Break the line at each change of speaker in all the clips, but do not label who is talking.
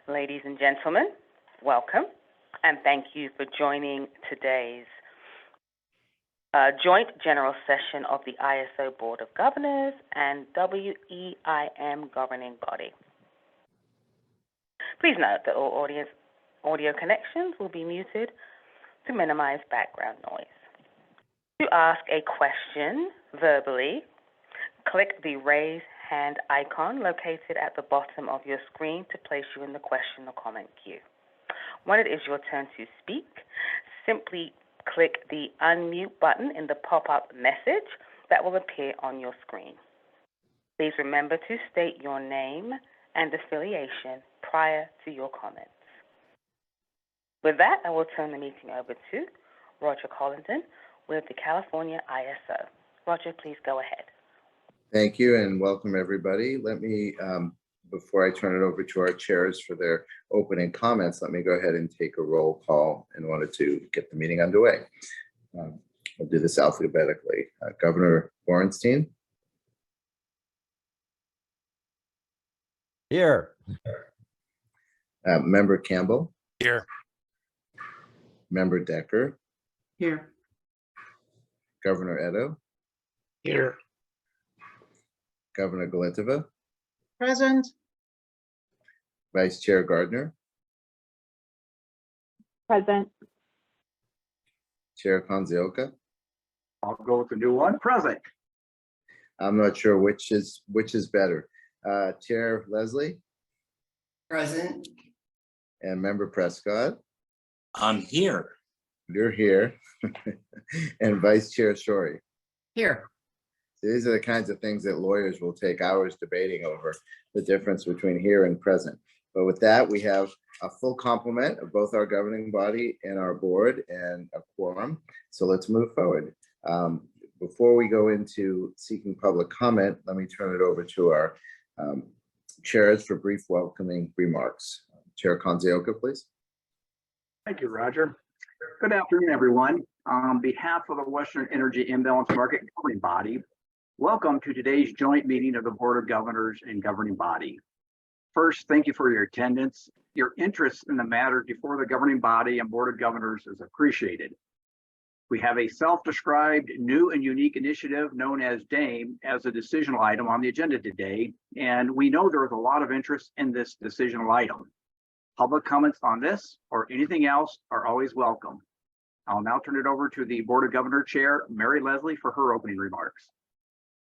Ladies and gentlemen, welcome, and thank you for joining today's joint general session of the ISO Board of Governors and WEIM governing body. Please note that all audio connections will be muted to minimize background noise. To ask a question verbally, click the raise hand icon located at the bottom of your screen to place you in the question or comment queue. When it is your turn to speak, simply click the unmute button in the pop-up message that will appear on your screen. Please remember to state your name and affiliation prior to your comments. With that, I will turn the meeting over to Roger Collington with the California ISO. Roger, please go ahead.
Thank you and welcome everybody. Let me, before I turn it over to our chairs for their opening comments, let me go ahead and take a roll call in order to get the meeting underway. I'll do this alphabetically. Governor Borenstein.
Here.
Member Campbell.
Here.
Member Decker.
Here.
Governor Edo.
Here.
Governor Galintova.
Present.
Vice Chair Gardner.
Present.
Chair Konzioka.
I'll go with the new one. Present.
I'm not sure which is better. Chair Leslie.
Present.
And Member Prescott.
I'm here.
You're here. And Vice Chair Shorey.
Here.
These are the kinds of things that lawyers will take hours debating over, the difference between here and present. But with that, we have a full complement of both our governing body and our board and a quorum. So let's move forward. Before we go into seeking public comment, let me turn it over to our chairs for brief welcoming remarks. Chair Konzioka, please.
Thank you, Roger. Good afternoon, everyone. On behalf of the Western Energy Imbalance Market Governing Body, welcome to today's joint meeting of the Board of Governors and Governing Body. First, thank you for your attendance. Your interest in the matter before the Governing Body and Board of Governors is appreciated. We have a self-described new and unique initiative known as DAME as a decisional item on the agenda today, and we know there is a lot of interest in this decisional item. Public comments on this or anything else are always welcome. I'll now turn it over to the Board of Governor Chair, Mary Leslie, for her opening remarks.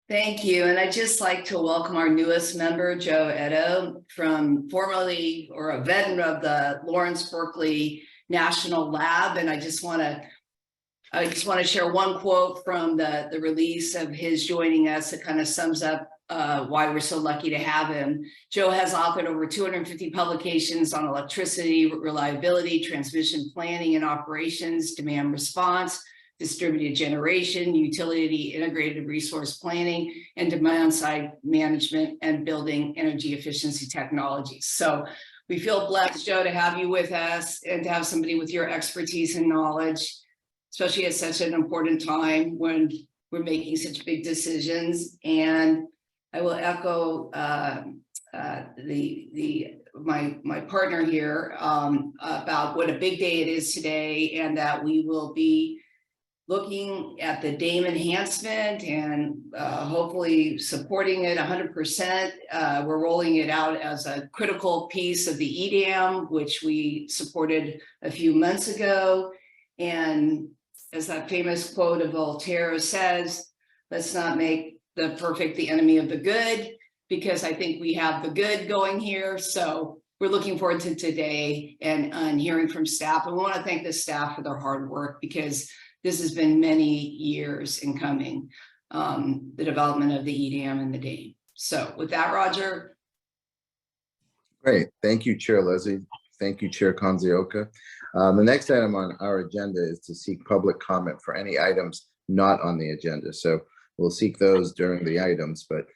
Thank you. And I'd just like to welcome our newest member, Joe Edo, from formerly or a veteran of the Lawrence Berkeley National Lab. And I just want to share one quote from the release of his joining us that kind of sums up why we're so lucky to have him. Joe has authored over 250 publications on electricity reliability, transmission planning and operations, demand response, distributed generation, utility integrated resource planning, and demand side management and building energy efficiency technologies. So we feel blessed, Joe, to have you with us and to have somebody with your expertise and knowledge, especially at such an important time when we're making such big decisions. And I will echo my partner here about what a big day it is today, and that we will be looking at the DAME enhancement and hopefully supporting it 100%. We're rolling it out as a critical piece of the EDAM, which we supported a few months ago. And as that famous quote of Voltaire says, let's not make the perfect the enemy of the good, because I think we have the good going here. So we're looking forward to today and hearing from staff. And we want to thank the staff for their hard work, because this has been many years in coming, the development of the EDAM and the DAME. So with that, Roger.
Great. Thank you, Chair Leslie. Thank you, Chair Konzioka. The next item on our agenda is to seek public comment for any items not on the agenda. So we'll seek those during the items, but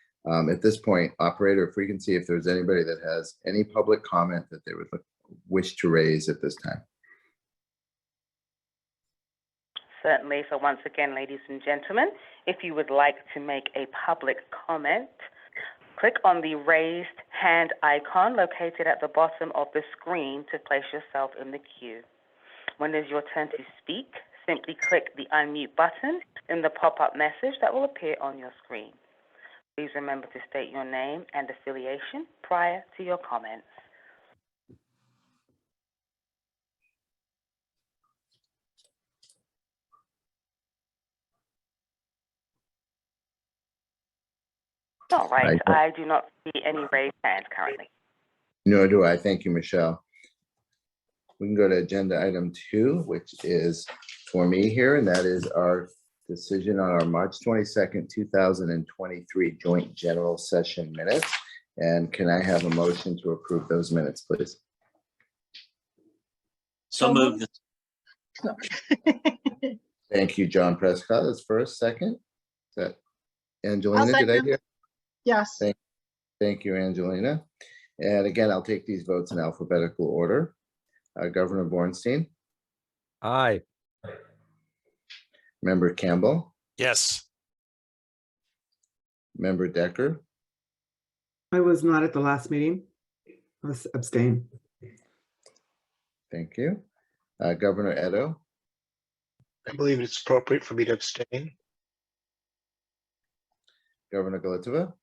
at this point, operator, if we can see if there's anybody that has any public comment that they would wish to raise at this time.
Certainly. So once again, ladies and gentlemen, if you would like to make a public comment, Click on the raised hand icon located at the bottom of the screen to place yourself in the queue. When it is your turn to speak, simply click the unmute button in the pop-up message that will appear on your screen. Please remember to state your name and affiliation prior to your comments. All right, I do not see any raised hands currently.
Nor do I. Thank you, Michelle. We can go to agenda item 2, which is for me here, and that is our decision on our March 22nd, 2023 joint general session minutes. And can I have a motion to approve those minutes, please?
So moved.
Thank you, John Prescott. That's first. Second. Is that Angelina? Did I hear?
Yes.
Thank you, Angelina. And again, I'll take these votes in alphabetical order. Governor Bornstein.
Aye.
Member Campbell.
Yes.
Member Decker.
I was not at the last meeting. I was abstained.
Thank you. Governor Edo.
I believe it's appropriate for me to abstain.
Governor Galitova.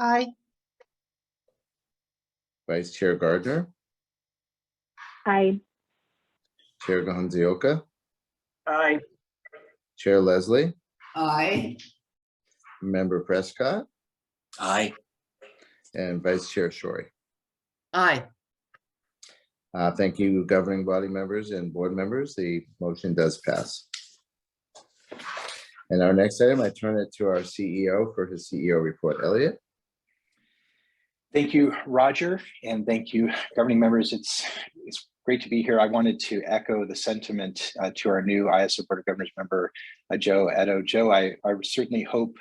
Aye.
Vice Chair Gardner.
Aye.
Chair Gonzioka.
Aye.
Chair Leslie.
Aye.
Member Prescott.
Aye.
And Vice Chair Shorey.
Aye.
Thank you, governing body members and board members. The motion does pass. And our next item, I turn it to our CEO for his CEO report. Elliot.
Thank you, Roger, and thank you, governing members. It's great to be here. I wanted to echo the sentiment to our new ISO Board of Governors member, Joe Edo. Joe, I certainly hope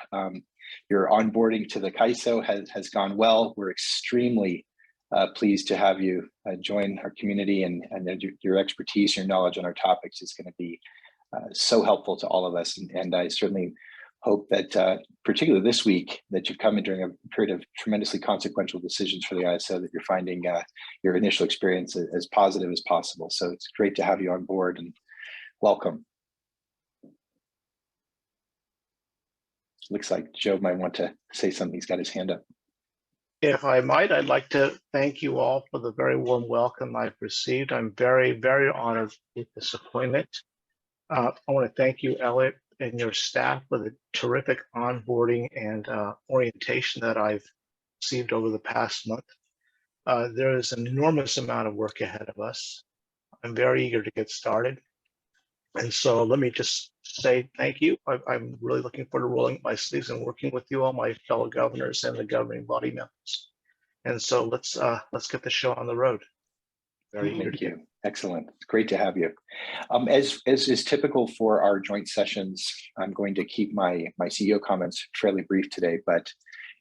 your onboarding to the CAISO has gone well. We're extremely pleased to have you join our community, and your expertise, your knowledge on our topics is going to be so helpful to all of us. And I certainly hope that, particularly this week, that you've come in during a period of tremendously consequential decisions for the ISO, that you're finding your initial experience as positive as possible. So it's great to have you on board, and welcome. Looks like Joe might want to say something. He's got his hand up.
If I might, I'd like to thank you all for the very warm welcome I've received. I'm very, very honored with this appointment. I want to thank you, Elliot, and your staff for the terrific onboarding and orientation that I've received over the past month. There is an enormous amount of work ahead of us. I'm very eager to get started. And so let me just say thank you. I'm really looking forward to rolling up my sleeves and working with you all, my fellow governors and the governing body members. And so let's get the show on the road. Very eager.
Thank you. Excellent. It's great to have you. As is typical for our joint sessions, I'm going to keep my CEO comments fairly brief today. But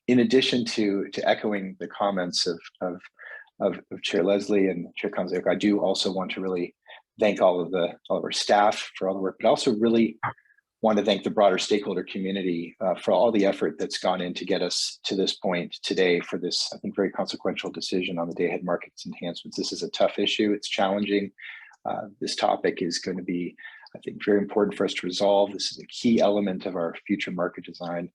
in addition to echoing the comments of Chair Leslie and Chair Gonzioka, I do also want to really thank all of our staff for all the work, but also really want to thank the broader stakeholder community for all the effort that's gone in to get us to this point today for this, I think, very consequential decision on the day-ahead markets enhancements. This is a tough issue. It's challenging. This topic is going to be, I think, very important for us to resolve. This is a key element of our future market design.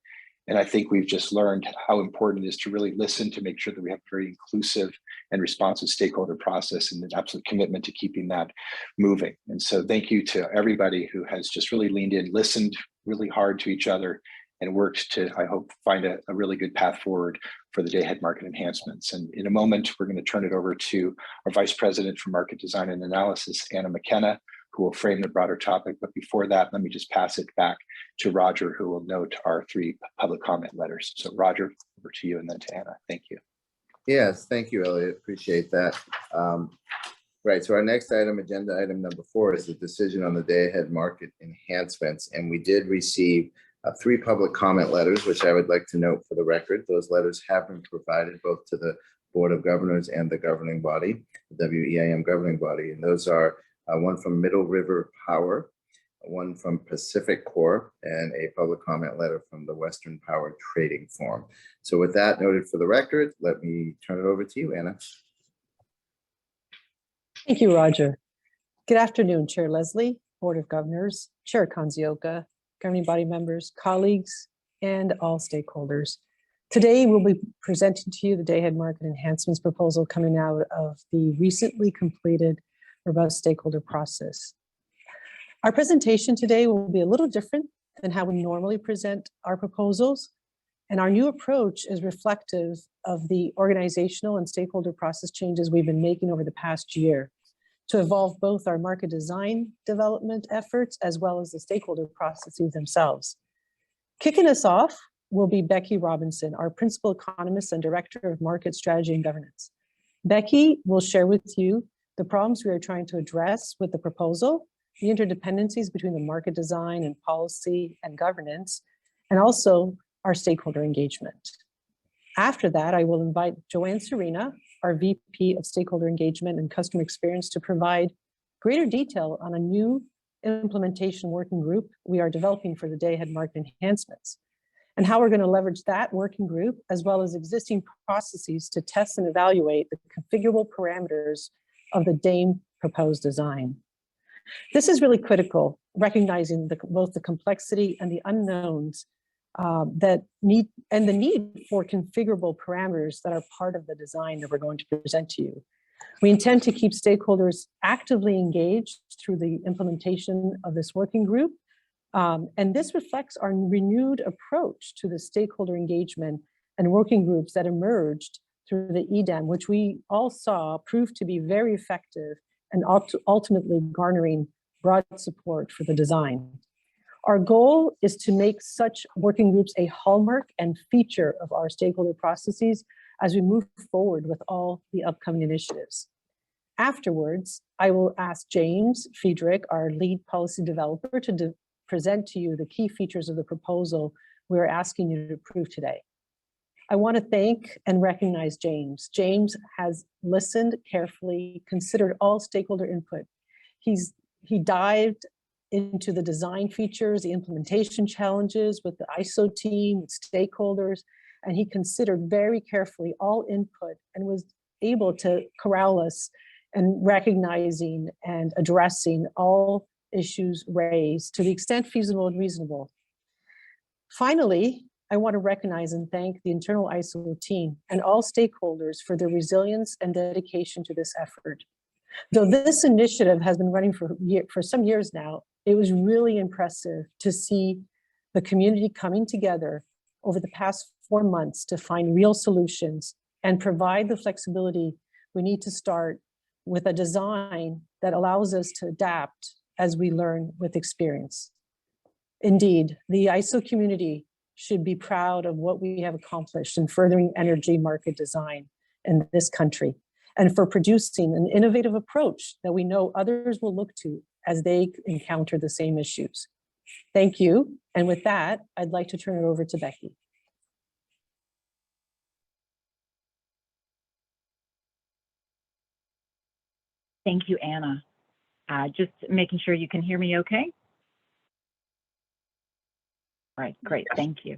And I think we've just learned how important it is to really listen to make sure that we have a very inclusive and responsive stakeholder process and an absolute commitment to keeping that moving. And so thank you to everybody who has just really leaned in, listened really hard to each other, and worked to, I hope, find a really good path forward for the day-ahead market enhancements. And in a moment, we're going to turn it over to our Vice President for Market Design and Analysis, Anna McKenna, who will frame the broader topic. But before that, let me just pass it back to Roger, who will note our 3 public comment letters. So Roger, over to you, and then to Anna. Thank you.
Yes, thank you, Elliot. Appreciate that. Right, so our next item, agenda item number 4, is the decision on the day-ahead market enhancements. And we did receive 3 public comment letters, which I would like to note for the record. Those letters have been provided both to the Board of Governors and the governing body, the WEIM governing body. And those are one from Middle River Power, one from Pacific Corp, and a public comment letter from the Western Power Trading Forum. So with that noted for the record, let me turn it over to you, Anna.
Thank you, Roger. Good afternoon, Chair Leslie, Board of Governors, Chair Kanzioka, governing body members, colleagues, and all stakeholders. Today, we'll be presenting to you the day-ahead market enhancements proposal coming out of the recently completed robust stakeholder process. Our presentation today will be a little different than how we normally present our proposals, and our new approach is reflective of the organizational and stakeholder process changes we've been making over the past year to evolve both our market design development efforts as well as the stakeholder processes themselves. Kicking us off will be Becky Robinson, our Principal Economist and Director of Market Strategy and Governance. Becky will share with you the problems we are trying to address with the proposal, the interdependencies between the market design and policy and governance, and also our stakeholder engagement. After that, I will invite Joanne Serena, our VP of Stakeholder Engagement and Customer Experience, to provide greater detail on a new implementation working group we are developing for the day-ahead market enhancements, and how we're going to leverage that working group as well as existing processes to test and evaluate the configurable parameters of the DAME proposed design. This is really critical, recognizing both the complexity and the unknowns the need for configurable parameters that are part of the design that we're going to present to you. We intend to keep stakeholders actively engaged through the implementation of this working group. And this reflects our renewed approach to the stakeholder engagement and working groups that emerged through the EDAM, which we all saw proved to be very effective and ultimately garnering broad support for the design. Our goal is to make such working groups a hallmark and feature of our stakeholder processes as we move forward with all the upcoming initiatives. Afterwards, I will ask James Friedrich, our lead policy developer, to present to you the key features of the proposal we're asking you to approve today. I want to thank and recognize James. James has listened carefully, considered all stakeholder input. He dived into the design features, the implementation challenges with the ISO team, with stakeholders, and he considered very carefully all input and was able to corral us and recognizing and addressing all issues raised to the extent feasible and reasonable. Finally, I want to recognize and thank the internal ISO team and all stakeholders for their resilience and dedication to this effort. Though this initiative has been running for some years now, it was really impressive to see the community coming together over the past 4 months to find real solutions and provide the flexibility we need to start with a design that allows us to adapt as we learn with experience. Indeed, the ISO community should be proud of what we have accomplished in furthering energy market design in this country, and for producing an innovative approach that we know others will look to as they encounter the same issues. Thank you. And with that, I'd like to turn it over to Becky.
Thank you, Anna. Just making sure you can hear me okay. All right, great, thank you.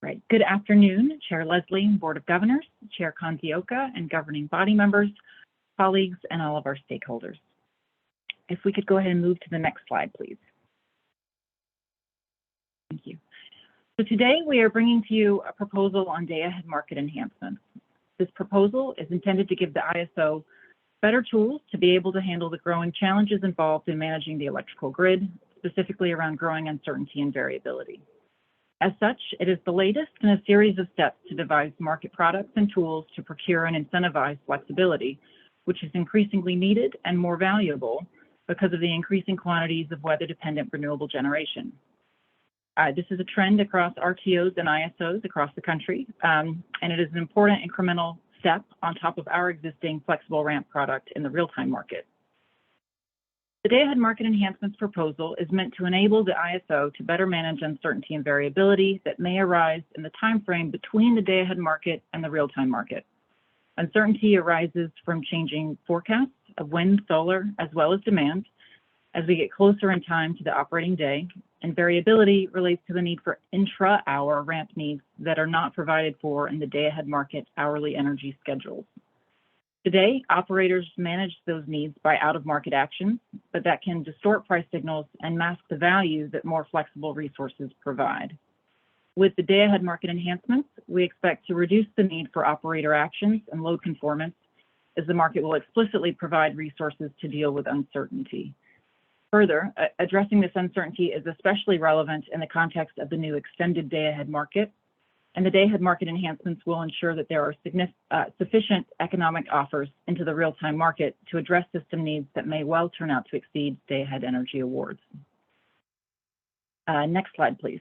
Right, good afternoon, Chair Leslie, Board of Governors, Chair Kanzioka, and governing body members, colleagues, and all of our stakeholders. If we could go ahead and move to the next slide, please. Thank you. So today we are bringing to you a proposal on day-ahead market enhancements. This proposal is intended to give the ISO better tools to be able to handle the growing challenges involved in managing the electrical grid, specifically around growing uncertainty and variability. As such, it is the latest in a series of steps to devise market products and tools to procure and incentivize flexibility, which is increasingly needed and more valuable because of the increasing quantities of weather-dependent renewable generation. This is a trend across RTOs and ISOs across the country, and it is an important incremental step on top of our existing flexible ramp product in the real-time market. The day-ahead market enhancements proposal is meant to enable the ISO to better manage uncertainty and variability that may arise in the time frame between the day-ahead market and the real-time market. Uncertainty arises from changing forecasts of wind, solar, as well as demand, as we get closer in time to the operating day, and variability relates to the need for intra-hour ramp needs that are not provided for in the day-ahead market hourly energy schedules. Today, operators manage those needs by out-of-market actions, but that can distort price signals and mask the value that more flexible resources provide. With the day-ahead market enhancements, we expect to reduce the need for operator actions and load conformance, as the market will explicitly provide resources to deal with uncertainty. Further, addressing this uncertainty is especially relevant in the context of the new extended day-ahead market, and the day-ahead market enhancements will ensure that there are sufficient economic offers into the real-time market to address system needs that may well turn out to exceed day-ahead energy awards. Next slide, please.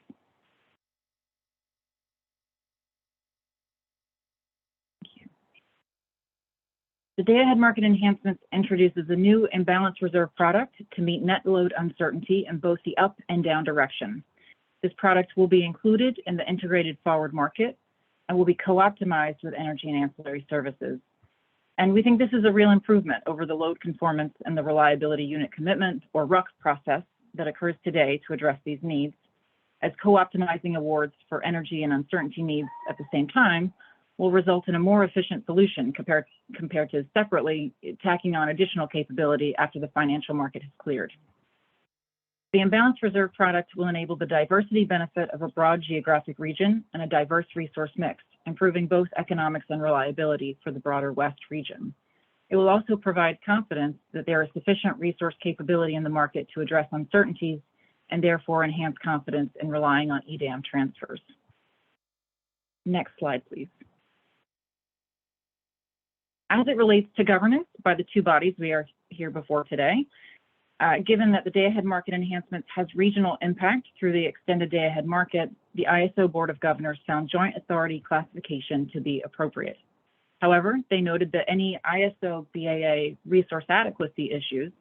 The day-ahead market enhancements introduces a new imbalance reserve product to meet net load uncertainty in both the up and down direction. This product will be included in the integrated forward market and will be co-optimized with energy and ancillary services. And we think this is a real improvement over the load conformance and the reliability unit commitment, or RUC process, that occurs today to address these needs, as co-optimizing awards for energy and uncertainty needs at the same time will result in a more efficient solution compared to separately tacking on additional capability after the financial market has cleared. The imbalance reserve product will enable the diversity benefit of a broad geographic region and a diverse resource mix, improving both economics and reliability for the broader West region. It will also provide confidence that there is sufficient resource capability in the market to address uncertainties and therefore enhance confidence in relying on EDAM transfers. Next slide, please. As it relates to governance by the two bodies we are here before today, given that the day-ahead market enhancements has regional impact through the extended day-ahead market, the ISO Board of Governors found joint authority classification to be appropriate. However, they noted that any ISO BAA resource adequacy issues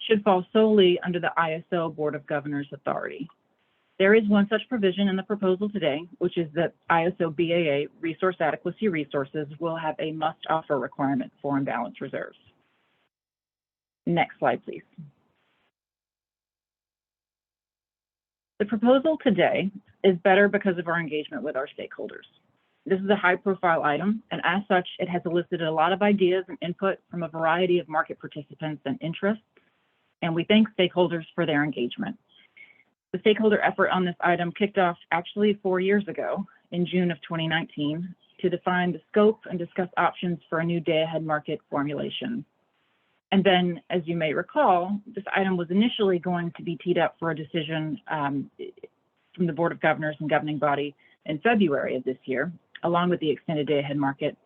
should fall solely under the ISO Board of Governors authority. There is one such provision in the proposal today, which is that ISO BAA resource adequacy resources will have a must-offer requirement for imbalance reserves. Next slide, please. The proposal today is better because of our engagement with our stakeholders. This is a high-profile item, and as such, it has elicited a lot of ideas and input from a variety of market participants and interests, and we thank stakeholders for their engagement. The stakeholder effort on this item kicked off actually 4 years ago in June of 2019 to define the scope and discuss options for a new day-ahead market formulation. And then, as you may recall, this item was initially going to be teed up for a decision from the Board of Governors and governing body in February of this year, along with the extended day-ahead market.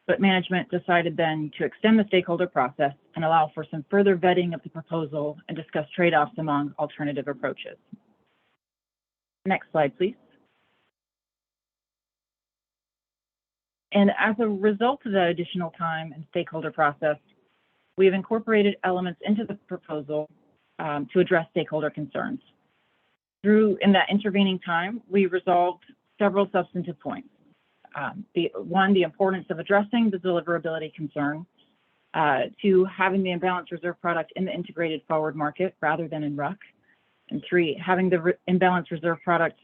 But management decided then to extend the stakeholder process and allow for some further vetting of the proposal and discuss trade-offs among alternative approaches. Next slide, please. And as a result of that additional time and stakeholder process, we have incorporated elements into the proposal to address stakeholder concerns. In that intervening time, we resolved several substantive points. The importance of addressing the deliverability concern. 2, having the imbalance reserve product in the integrated forward market rather than in RUC. And 3, having the imbalance reserve product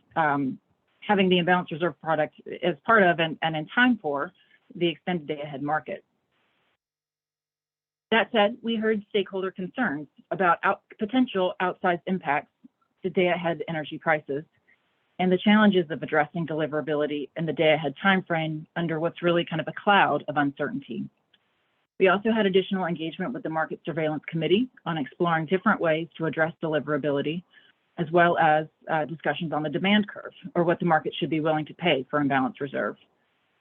as part of and in time for the extended day-ahead market. That said, we heard stakeholder concerns about potential outsized impacts to day-ahead energy prices and the challenges of addressing deliverability in the day-ahead timeframe under what's really kind of a cloud of uncertainty. We also had additional engagement with the Market Surveillance Committee on exploring different ways to address deliverability, as well as discussions on the demand curve, or what the market should be willing to pay for imbalance reserve.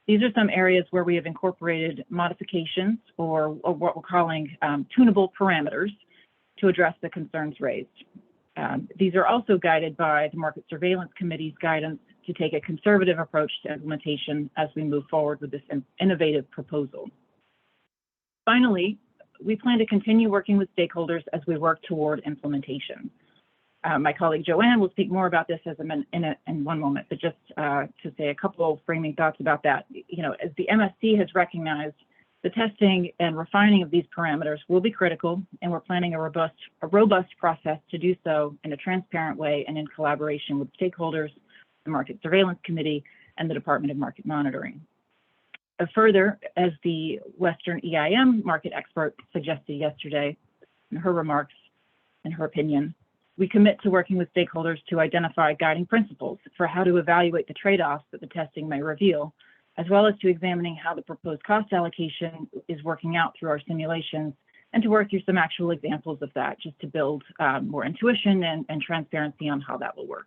These are some areas where we have incorporated modifications or what we're calling tunable parameters to address the concerns raised. These are also guided by the Market Surveillance Committee's guidance to take a conservative approach to implementation as we move forward with this innovative proposal. Finally, we plan to continue working with stakeholders as we work toward implementation. My colleague Joanne will speak more about this in one moment, but just to say a couple of framing thoughts about that. You know, as the MSC has recognized, The testing and refining of these parameters will be critical, and we're planning a robust process to do so in a transparent way and in collaboration with stakeholders, the Market Surveillance Committee, and the Department of Market Monitoring. Further, as the Western EIM market expert suggested yesterday in her remarks, in her opinion, we commit to working with stakeholders to identify guiding principles for how to evaluate the trade-offs that the testing may reveal, as well as to examining how the proposed cost allocation is working out through our simulations, and to work through some actual examples of that, just to build more intuition and transparency on how that will work.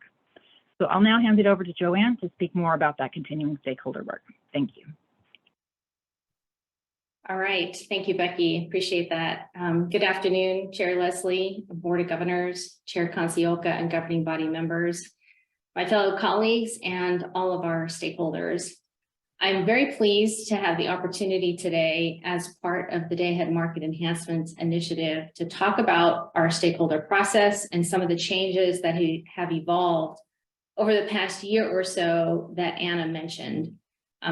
So I'll now hand it over to Joanne to speak more about that continuing stakeholder work. Thank you.
All right, thank you, Becky. Appreciate that. Good afternoon, Chair Leslie, Board of Governors, Chair Kansioka, and governing body members, my fellow colleagues, and all of our stakeholders. I'm very pleased to have the opportunity today as part of the Day-Ahead Market Enhancements Initiative to talk about our stakeholder process and some of the changes that have evolved over the past year or so that Anna mentioned.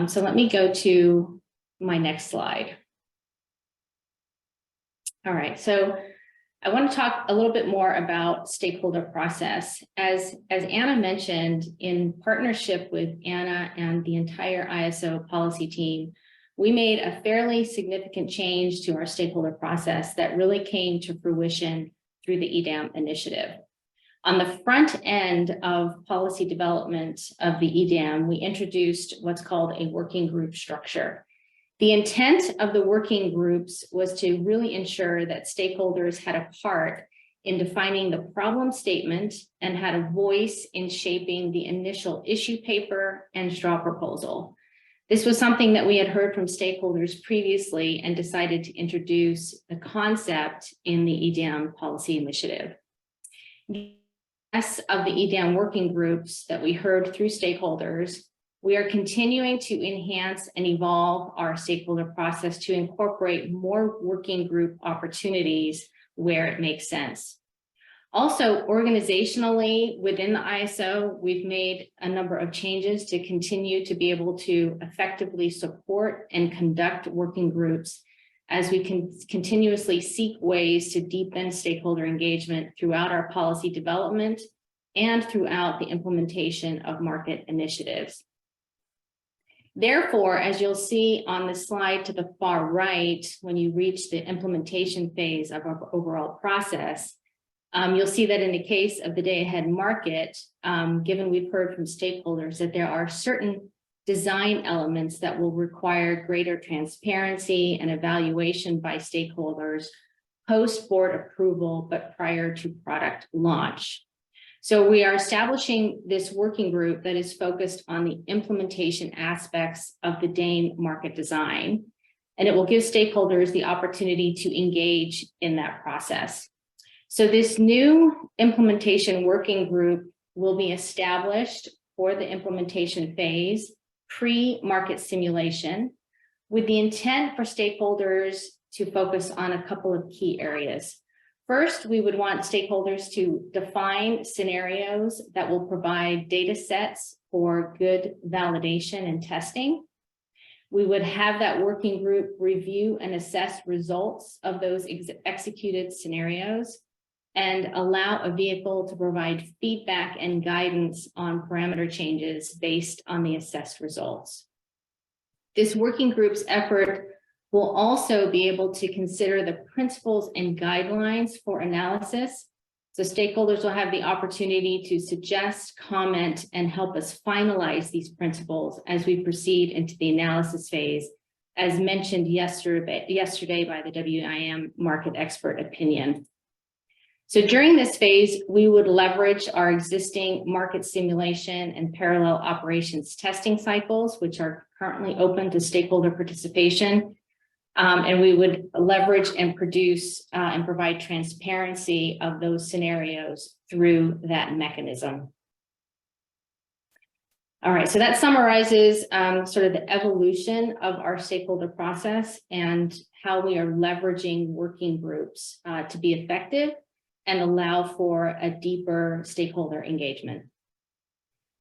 So let me go to my next slide. All right, so I want to talk a little bit more about stakeholder process. As Anna mentioned, in partnership with Anna and the entire ISO policy team, we made a fairly significant change to our stakeholder process that really came to fruition through the EDAM initiative. On the front end of policy development of the EDAM, we introduced what's called a working group structure. The intent of the working groups was to really ensure that stakeholders had a part in defining the problem statement and had a voice in shaping the initial issue paper and straw proposal. This was something that we had heard from stakeholders previously and decided to introduce the concept in the EDAM policy initiative. The rest of the EDAM working groups that we heard through stakeholders, we are continuing to enhance and evolve our stakeholder process to incorporate more working group opportunities where it makes sense. Also, organizationally within the ISO, we've made a number of changes to continue to be able to effectively support and conduct working groups as we can continuously seek ways to deepen stakeholder engagement throughout our policy development and throughout the implementation of market initiatives. Therefore, as you'll see on the slide to the far right, when you reach the implementation phase of our overall process, you'll see that in the case of the day-ahead market, given we've heard from stakeholders that there are certain design elements that will require greater transparency and evaluation by stakeholders post-board approval, but prior to product launch. So we are establishing this working group that is focused on the implementation aspects of the DAME market design, and it will give stakeholders the opportunity to engage in that process. So this new implementation working group will be established for the implementation phase, pre-market simulation, with the intent for stakeholders to focus on a couple of key areas. First, we would want stakeholders to define scenarios that will provide data sets for good validation and testing. We would have that working group review and assess results of those executed scenarios and allow a vehicle to provide feedback and guidance on parameter changes based on the assessed results. This working group's effort will also be able to consider the principles and guidelines for analysis. So stakeholders will have the opportunity to suggest, comment, and help us finalize these principles as we proceed into the analysis phase, as mentioned yesterday by the WEIM market expert opinion. So during this phase, we would leverage our existing market simulation and parallel operations testing cycles, which are currently open to stakeholder participation. And we would leverage and produce and provide transparency of those scenarios through that mechanism. All right, so that summarizes sort of the evolution of our stakeholder process and how we are leveraging working groups to be effective and allow for a deeper stakeholder engagement.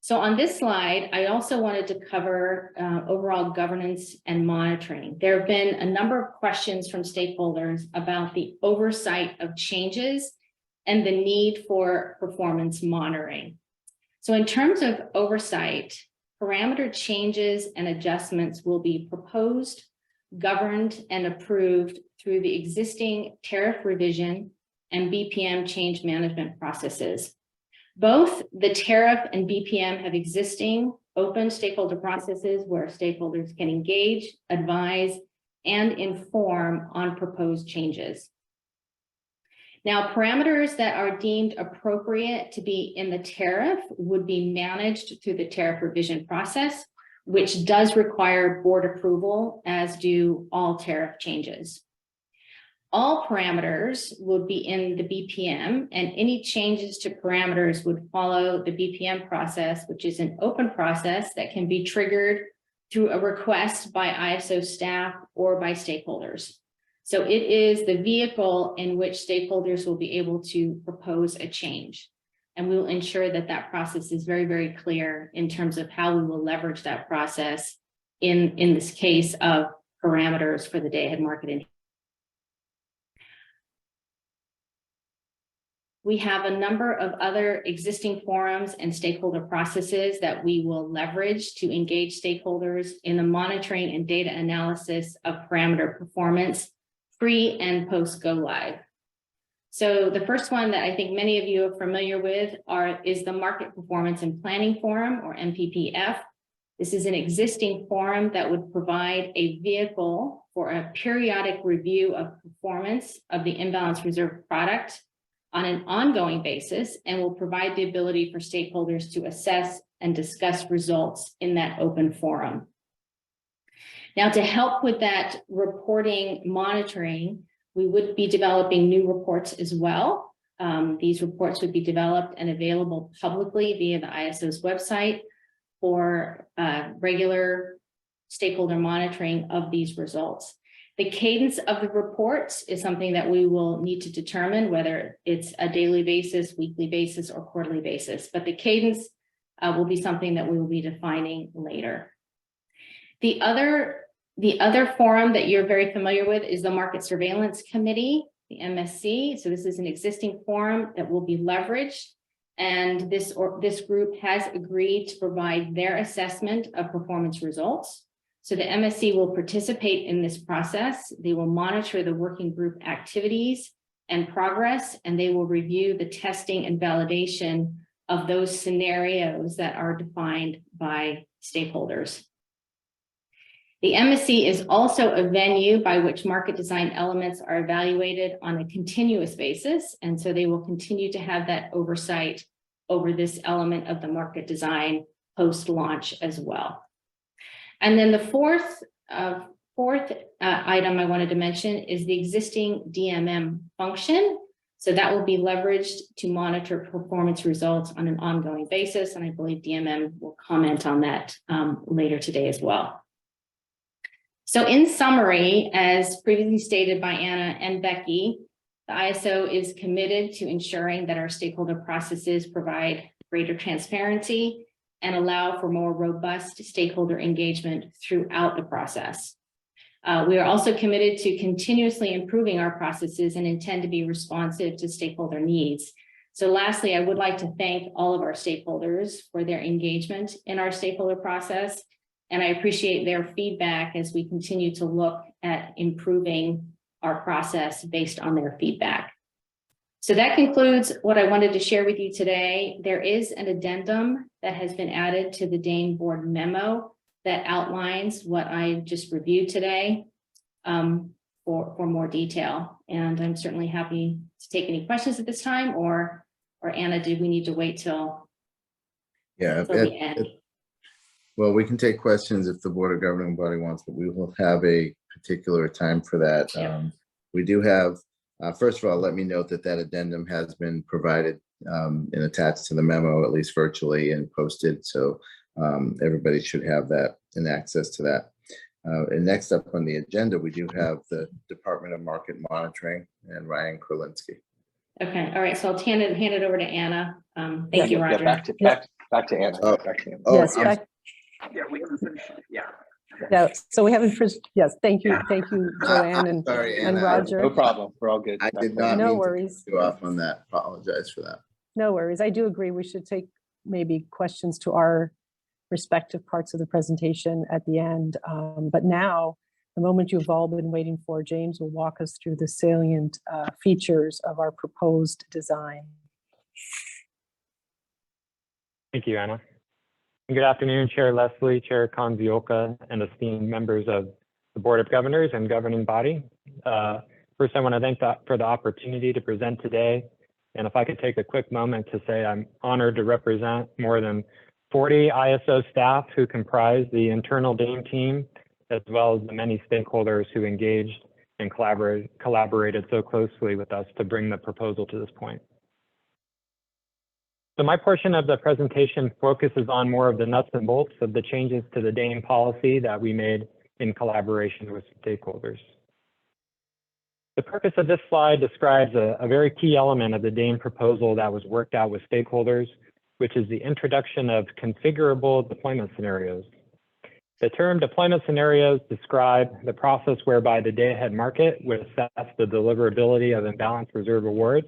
So on this slide, I also wanted to cover overall governance and monitoring. There have been a number of questions from stakeholders about the oversight of changes and the need for performance monitoring. So in terms of oversight, parameter changes and adjustments will be proposed, governed, and approved through the existing tariff revision and BPM change management processes. Both the tariff and BPM have existing open stakeholder processes where stakeholders can engage, advise, and inform on proposed changes. Now, parameters that are deemed appropriate to be in the tariff would be managed through the tariff revision process, which does require board approval, as do all tariff changes. All parameters would be in the BPM, and any changes to parameters would follow the BPM process, which is an open process that can be triggered through a request by ISO staff or by stakeholders. So it is the vehicle in which stakeholders will be able to propose a change. And we will ensure that that process is very, very clear in terms of how we will leverage that process in this case of parameters for the day-ahead market. We have a number of other existing forums and stakeholder processes that we will leverage to engage stakeholders in the monitoring and data analysis of parameter performance pre and post go live. So the first one that I think many of you are familiar with is the Market Performance and Planning Forum, or MPPF. This is an existing forum that would provide a vehicle for a periodic review of performance of the imbalance reserve product on an ongoing basis, and will provide the ability for stakeholders to assess and discuss results in that open forum. Now, to help with that reporting monitoring, we would be developing new reports as well. These reports would be developed and available publicly via the ISO's website for regular stakeholder monitoring of these results. The cadence of the reports is something that we will need to determine, whether it's a daily basis, weekly basis, or quarterly basis. But the cadence will be something that we will be defining later. The other forum that you're very familiar with is the Market Surveillance Committee, the MSC. So this is an existing forum that will be leveraged. And this group has agreed to provide their assessment of performance results. So the MSC will participate in this process. They will monitor the working group activities and progress, and they will review the testing and validation of those scenarios that are defined by stakeholders. The MSC is also a venue by which market design elements are evaluated on a continuous basis, and so they will continue to have that oversight over this element of the market design post-launch as well. And then the fourth item I wanted to mention is the existing DMM function. So that will be leveraged to monitor performance results on an ongoing basis. And I believe DMM will comment on that later today as well. So in summary, as previously stated by Anna and Becky, the ISO is committed to ensuring that our stakeholder processes provide greater transparency and allow for more robust stakeholder engagement throughout the process. We are also committed to continuously improving our processes and intend to be responsive to stakeholder needs. So lastly, I would like to thank all of our stakeholders for their engagement in our stakeholder process, and I appreciate their feedback as we continue to look at improving our process based on their feedback. So that concludes what I wanted to share with you today. There is an addendum that has been added to the DANE board memo that outlines what I just reviewed today for more detail. And I'm certainly happy to take any questions at this time, or Anna, did we need to wait till the end?
Well, we can take questions if the Board of Governing Body wants, but we will have a particular time for that.
Yeah.
We do have, first of all, let me note that that addendum has been provided and attached to the memo, at least virtually, and posted. So everybody should have that and access to that. And next up on the agenda, we do have the Department of Market Monitoring and Ryan Kralinski.
Okay, all right, so I'll hand it over to Anna. Thank you, Roger.
Back Back to Anna.
Oh,
Back to Anna.
Yes,
I'm
back,
Yeah, we haven't finished. Yeah.
yeah, so we haven't, yes, thank you, Joanne
I'm sorry,
and
Anna.
Roger.
No problem. We're all good.
I did not
No
mean to
worries.
cut you off on that. Apologize for that.
No worries. I do agree. We should take maybe questions to our respective parts of the presentation at the end. But now, the moment you've all been waiting for, James will walk us through the salient features of our proposed design.
Thank you, Anna. Good afternoon, Chair Leslie, Chair Kanzioka, and esteemed members of the Board of Governors and governing body. First, I want to thank for the opportunity to present today. And if I could take a quick moment to say I'm honored to represent more than 40 ISO staff who comprise the internal DAME team, as well as the many stakeholders who engaged and collaborated so closely with us to bring the proposal to this point. So my portion of the presentation focuses on more of the nuts and bolts of the changes to the DAME policy that we made in collaboration with stakeholders. The purpose of this slide describes a very key element of the DAME proposal that was worked out with stakeholders, which is the introduction of configurable deployment scenarios. The term deployment scenarios describe the process whereby the day-ahead market would assess the deliverability of imbalanced reserve awards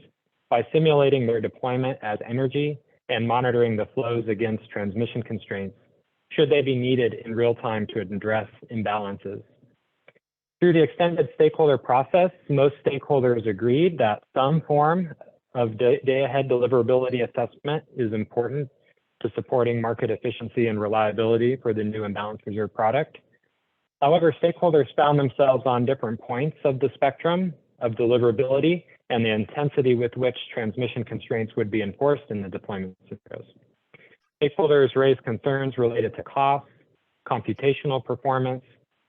by simulating their deployment as energy and monitoring the flows against transmission constraints, should they be needed in real time to address imbalances. Through the extended stakeholder process, most stakeholders agreed that some form of day-ahead deliverability assessment is important to supporting market efficiency and reliability for the new imbalanced reserve product. However, stakeholders found themselves on different points of the spectrum of deliverability and the intensity with which transmission constraints would be enforced in the deployment scenarios. Stakeholders raised concerns related to costs, computational performance,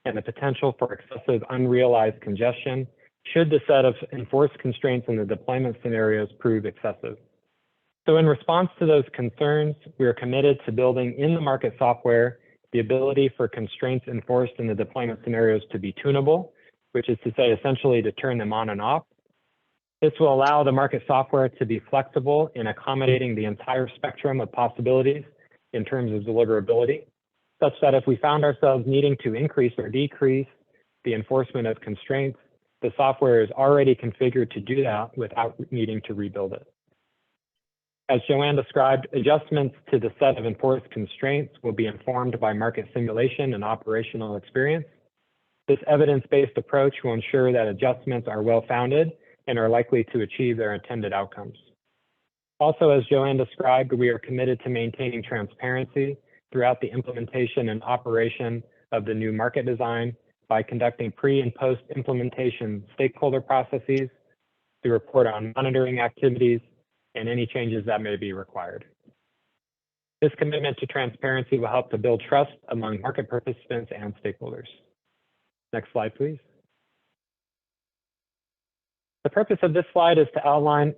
and the potential for excessive unrealized congestion should the set of enforced constraints in the deployment scenarios prove excessive. So in response to those concerns, we are committed to building in the market software the ability for constraints enforced in the deployment scenarios to be tunable, which is to say essentially to turn them on and off. This will allow the market software to be flexible in accommodating the entire spectrum of possibilities in terms of deliverability, such that if we found ourselves needing to increase or decrease the enforcement of constraints, the software is already configured to do that without needing to rebuild it. As Joanne described, adjustments to the set of enforced constraints will be informed by market simulation and operational experience. This evidence-based approach will ensure that adjustments are well-founded and are likely to achieve their intended outcomes. Also, as Joanne described, we are committed to maintaining transparency throughout the implementation and operation of the new market design by conducting pre- and post-implementation stakeholder processes to report on monitoring activities and any changes that may be required. This commitment to transparency will help to build trust among market participants and stakeholders. Next slide, please. The purpose of this slide is to outline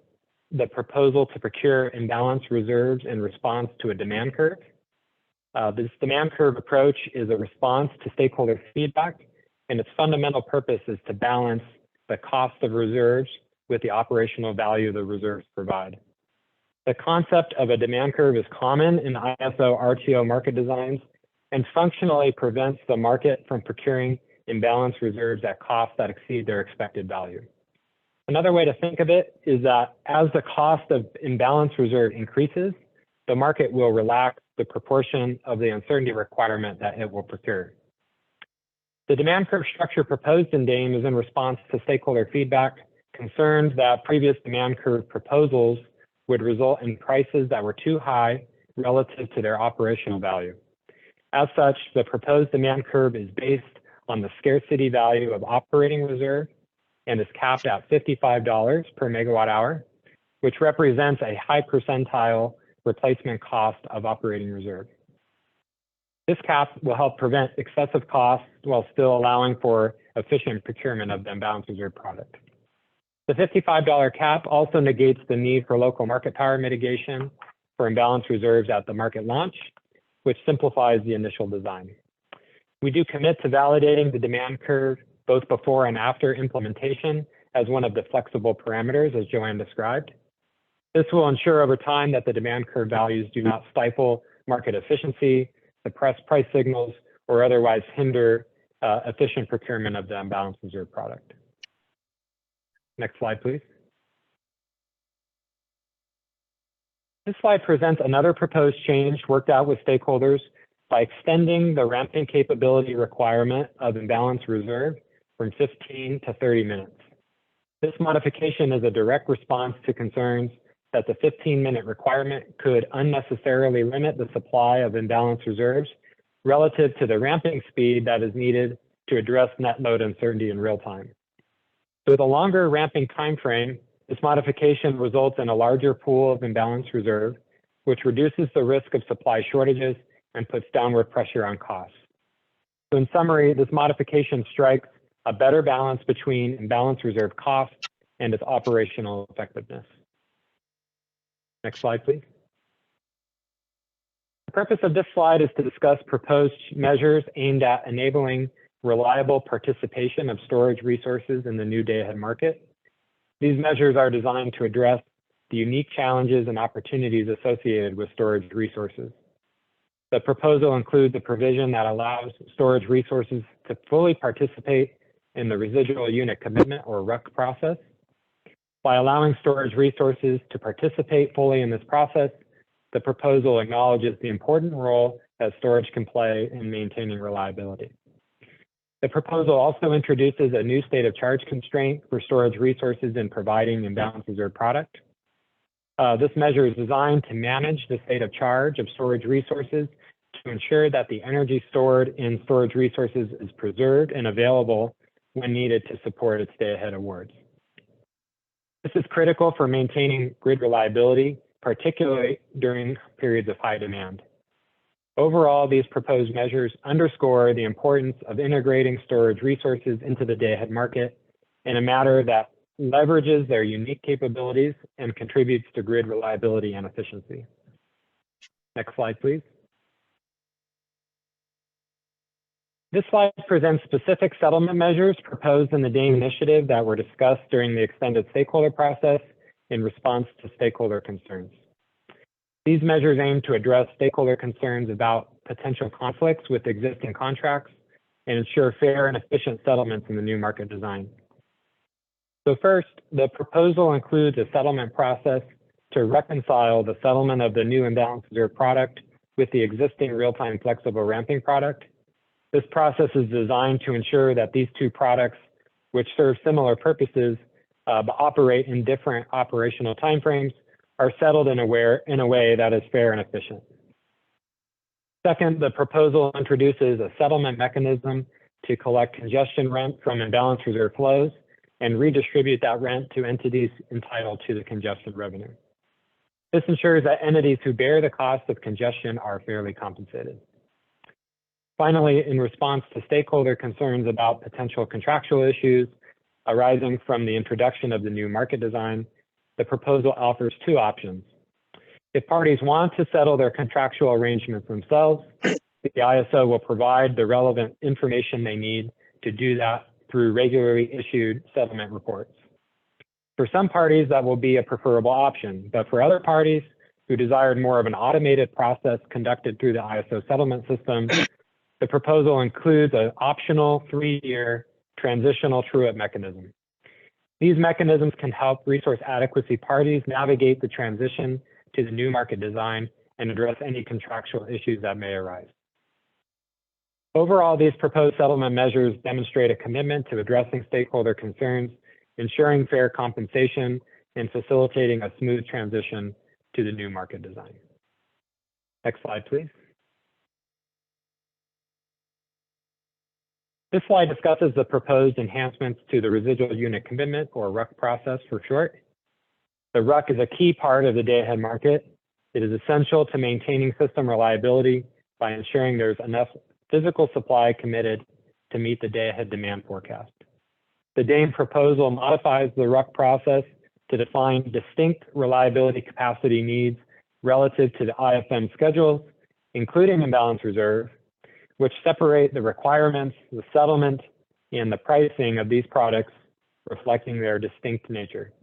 the proposal to procure imbalanced reserves in response to a demand curve. This demand curve approach is a response to stakeholder feedback, and its fundamental purpose is to balance the cost of reserves with the operational value the reserves provide. The concept of a demand curve is common in ISO RTO market designs and functionally prevents the market from procuring imbalanced reserves at costs that exceed their expected value. Another way to think of it is that as the cost of imbalanced reserve increases, the market will relax the proportion of the uncertainty requirement that it will procure. The demand curve structure proposed in DAME is in response to stakeholder feedback, concerns that previous demand curve proposals would result in prices that were too high relative to their operational value. As such, the proposed demand curve is based on the scarcity value of operating reserve and is capped at $55 per megawatt hour, which represents a high percentile replacement cost of operating reserve. This cap will help prevent excessive costs while still allowing for efficient procurement of the imbalanced reserve product. The $55 cap also negates the need for local market power mitigation for imbalanced reserves at the market launch, which simplifies the initial design. We do commit to validating the demand curve both before and after implementation as one of the flexible parameters, as Joanne described. This will ensure over time that the demand curve values do not stifle market efficiency, suppress price signals, or otherwise hinder efficient procurement of the imbalance reserve product. Next slide, please. This slide presents another proposed change worked out with stakeholders by extending the ramping capability requirement of imbalance reserve from 15 to 30 minutes. This modification is a direct response to concerns that the 15-minute requirement could unnecessarily limit the supply of imbalance reserves relative to the ramping speed that is needed to address net load uncertainty in real time. So with a longer ramping time frame, this modification results in a larger pool of imbalance reserve, which reduces the risk of supply shortages and puts downward pressure on costs. So in summary, this modification strikes a better balance between imbalance reserve cost and its operational effectiveness. Next slide, please. The purpose of this slide is to discuss proposed measures aimed at enabling reliable participation of storage resources in the new day-ahead market. These measures are designed to address the unique challenges and opportunities associated with storage resources. The proposal includes a provision that allows storage resources to fully participate in the residual unit commitment or RUC process. By allowing storage resources to participate fully in this process, the proposal acknowledges the important role that storage can play in maintaining reliability. The proposal also introduces a new state of charge constraint for storage resources in providing imbalance reserve product. This measure is designed to manage the state of charge of storage resources to ensure that the energy stored in storage resources is preserved and available when needed to support its day-ahead awards. This is critical for maintaining grid reliability, particularly during periods of high demand. Overall, these proposed measures underscore the importance of integrating storage resources into the day-ahead market in a manner that leverages their unique capabilities and contributes to grid reliability and efficiency. Next slide, please. This slide presents specific settlement measures proposed in the DAME initiative that were discussed during the extended stakeholder process in response to stakeholder concerns. These measures aim to address stakeholder concerns about potential conflicts with existing contracts and ensure fair and efficient settlements in the new market design. So first, the proposal includes a settlement process to reconcile the settlement of the new imbalance reserve product with the existing real-time flexible ramping product. This process is designed to ensure that these two products, which serve similar purposes but operate in different operational timeframes, are settled in a way that is fair and efficient. Second, the proposal introduces a settlement mechanism to collect congestion rent from imbalance reserve flows and redistribute that rent to entities entitled to the congestion revenue. This ensures that entities who bear the cost of congestion are fairly compensated. Finally, in response to stakeholder concerns about potential contractual issues arising from the introduction of the new market design, the proposal offers two options. If parties want to settle their contractual arrangements themselves, the ISO will provide the relevant information they need to do that through regularly issued settlement reports. For some parties, that will be a preferable option, but for other parties who desired more of an automated process conducted through the ISO settlement system, the proposal includes an optional 3-year transitional true-up mechanism. These mechanisms can help resource adequacy parties navigate the transition to the new market design and address any contractual issues that may arise. Overall, these proposed settlement measures demonstrate a commitment to addressing stakeholder concerns, ensuring fair compensation, and facilitating a smooth transition to the new market design. Next slide, please. This slide discusses the proposed enhancements to the residual unit commitment, or RUC process for short. The RUC is a key part of the day-ahead market. It is essential to maintaining system reliability by ensuring there's enough physical supply committed to meet the day-ahead demand forecast. The DAME proposal modifies the RUC process to define distinct reliability capacity needs relative to the IFM schedules, including imbalance reserve, which separate the requirements, the settlement, and the pricing of these products, reflecting their distinct nature.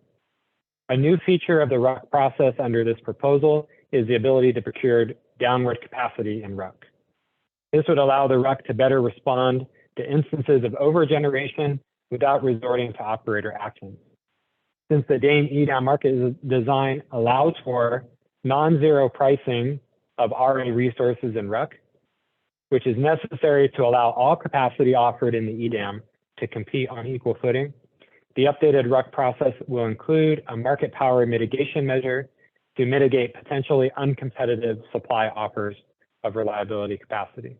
A new feature of the RUC process under this proposal is the ability to procure downward capacity in RUC. This would allow the RUC to better respond to instances of overgeneration without resorting to operator action. Since the DAME EDAM market design allows for non-zero pricing of RA resources in RUC, which is necessary to allow all capacity offered in the EDAM to compete on equal footing, the updated RUC process will include a market power mitigation measure to mitigate potentially uncompetitive supply offers of reliability capacity.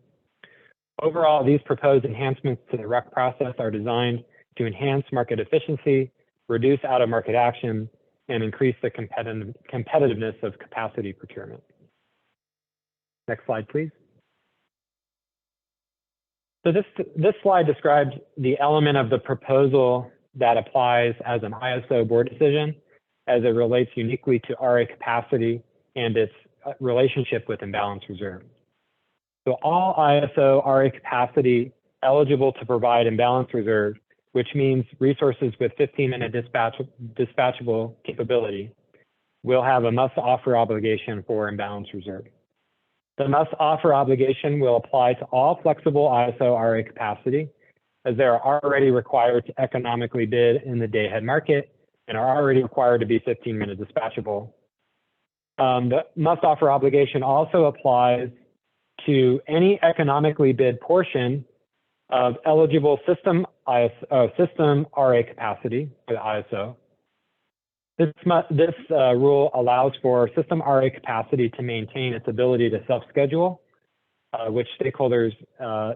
Overall, these proposed enhancements to the RUC process are designed to enhance market efficiency, reduce out-of-market action, and increase the competitiveness of capacity procurement. Next slide, please. So this slide describes the element of the proposal that applies as an ISO board decision as it relates uniquely to RA capacity and its relationship with imbalance reserve. So all ISO RA capacity eligible to provide imbalance reserve, which means resources with 15-minute dispatchable capability, will have a must-offer obligation for imbalance reserve. The must-offer obligation will apply to all flexible ISO RA capacity, as they are already required to economically bid in the day-ahead market and are already required to be 15-minute dispatchable. The must-offer obligation also applies to any economically bid portion of eligible system RA capacity for the ISO. This rule allows for system RA capacity to maintain its ability to self-schedule, which stakeholders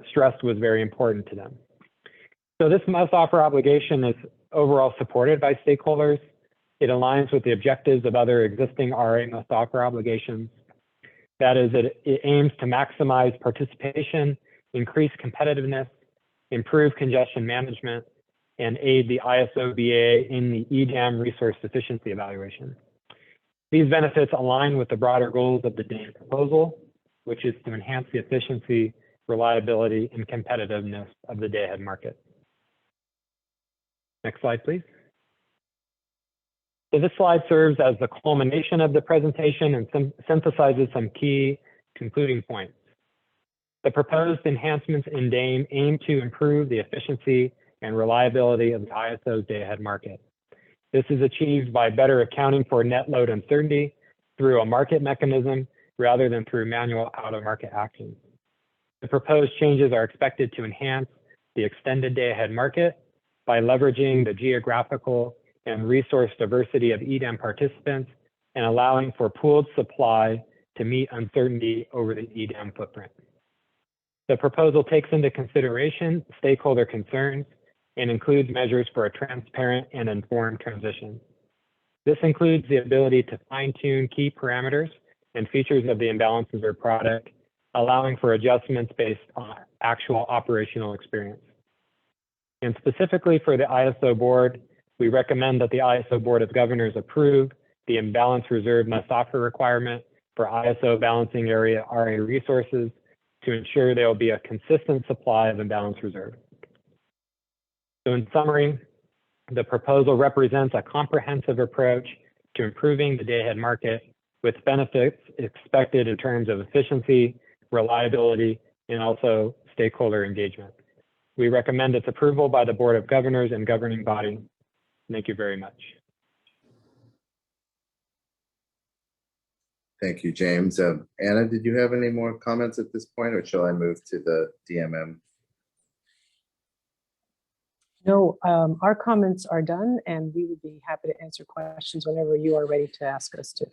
stressed was very important to them. So this must-offer obligation is overall supported by stakeholders. It aligns with the objectives of other existing RA must-offer obligations. That is, it aims to maximize participation, increase competitiveness, improve congestion management, and aid the ISO BA in the EDAM resource efficiency evaluation. These benefits align with the broader goals of the DAME proposal, which is to enhance the efficiency, reliability, and competitiveness of the day-ahead market. Next slide, please. So this slide serves as the culmination of the presentation and synthesizes some key concluding points. The proposed enhancements in DAME aim to improve the efficiency and reliability of the ISO's day-ahead market. This is achieved by better accounting for net load uncertainty through a market mechanism rather than through manual out-of-market actions. The proposed changes are expected to enhance the extended day-ahead market by leveraging the geographical and resource diversity of EDAM participants and allowing for pooled supply to meet uncertainty over the EDAM footprint. The proposal takes into consideration stakeholder concerns and includes measures for a transparent and informed transition. This includes the ability to fine-tune key parameters and features of the imbalance reserve product, allowing for adjustments based on actual operational experience. And specifically for the ISO board, we recommend that the ISO Board of Governors approve the imbalance reserve must-offer requirement for ISO balancing area RA resources to ensure there will be a consistent supply of imbalance reserve. So in summary, the proposal represents a comprehensive approach to improving the day-ahead market with benefits expected in terms of efficiency, reliability, and also stakeholder engagement. We recommend its approval by the Board of Governors and governing body. Thank you very much.
Thank you, James. Anna, did you have any more comments at this point, or shall I move to the DMM?
No, our comments are done, and we would be happy to answer questions whenever you are ready to ask us to.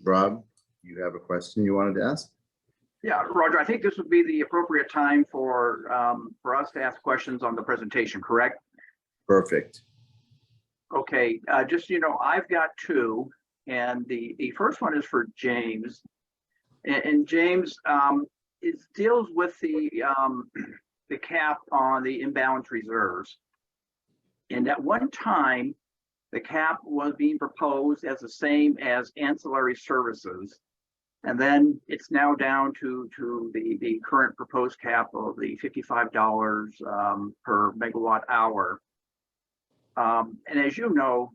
Rob, you have a question you wanted to ask?
Yeah, Roger, I think this would be the appropriate time for us to ask questions on the presentation, correct?
Perfect.
Okay, just, you know, I've got two, and the first one is for James. And James, it deals with the cap on the imbalance reserves. And at one time, the cap was being proposed as the same as ancillary services. And then it's now down to the current proposed cap of the $55 per megawatt hour. And as you know,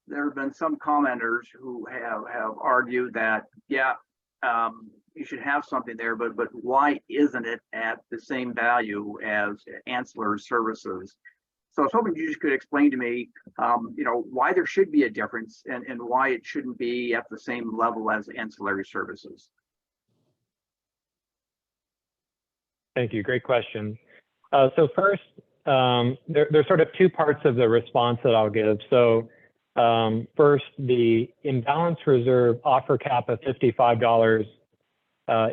there have been some commenters who have argued that, yeah, you should have something there, but why isn't it at the same value as ancillary services? So I was hoping you just could explain to me, why there should be a difference and why it shouldn't be at the same level as ancillary services.
Thank you. Great question. So first, there's sort of two parts of the response that I'll give. So first, the imbalance reserve offer cap of $55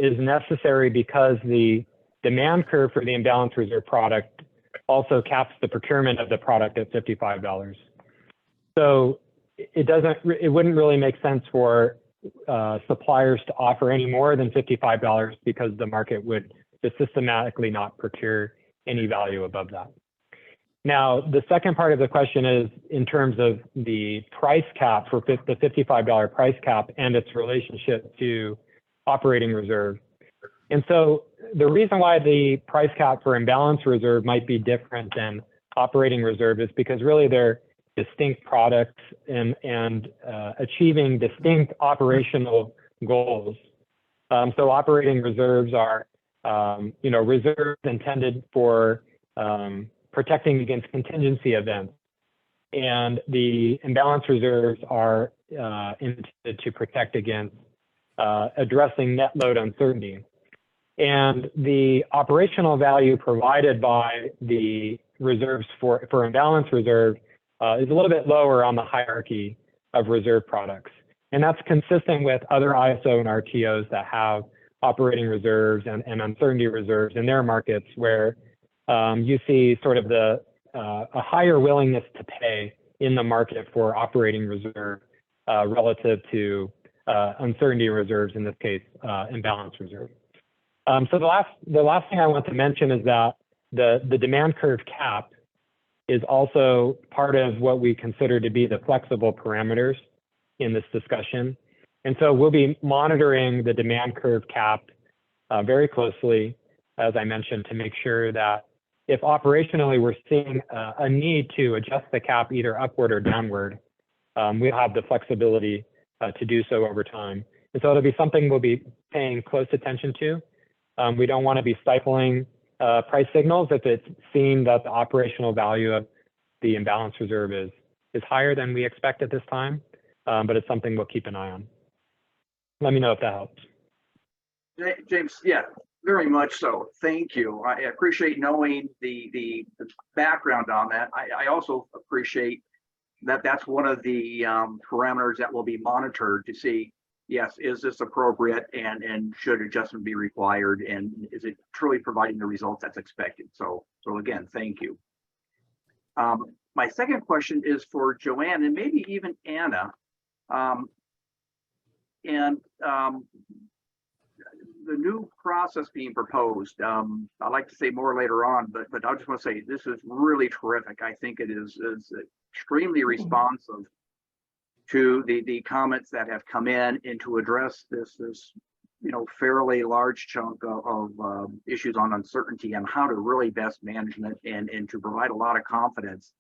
is necessary because the demand curve for the imbalance reserve product also caps the procurement of the product at $55. So it wouldn't really make sense for suppliers to offer any more than $55 because the market would just systematically not procure any value above that. Now, the second part of the question is in terms of the price cap for the $55 price cap and its relationship to operating reserve. And so the reason why the price cap for imbalance reserve might be different than operating reserve is because really they're distinct products and achieving distinct operational goals. So operating reserves are, reserves intended for protecting against contingency events. And the imbalance reserves are intended to protect against addressing net load uncertainty. And the operational value provided by the reserves for imbalance reserve is a little bit lower on the hierarchy of reserve products. And that's consistent with other ISO and RTOs that have operating reserves and uncertainty reserves in their markets where you see sort of a higher willingness to pay in the market for operating reserve relative to uncertainty reserves, in this case, imbalance reserve. So the last thing I want to mention is that the demand curve cap is also part of what we consider to be the flexible parameters in this discussion. And so we'll be monitoring the demand curve cap very closely, as I mentioned, to make sure that if operationally we're seeing a need to adjust the cap either upward or downward, we'll have the flexibility to do so over time. And so it'll be something we'll be paying close attention to. We don't want to be stifling price signals if it's seen that the operational value of the imbalance reserve is higher than we expect at this time, but it's something we'll keep an eye on. Let me know if that helps.
James, yeah, very much so. Thank you. I appreciate knowing the background on that. I also appreciate that that's one of the parameters that will be monitored to see, yes, is this appropriate and should adjustment be required, and is it truly providing the results that's expected? So again, thank you. My second question is for Joanne and maybe even Anna. The new process being proposed, I'd like to say more later on, but I just want to say this is really terrific. I think it is extremely responsive to the comments that have come in and to address this fairly large chunk of issues on uncertainty and how to really best manage it and to provide a lot of confidence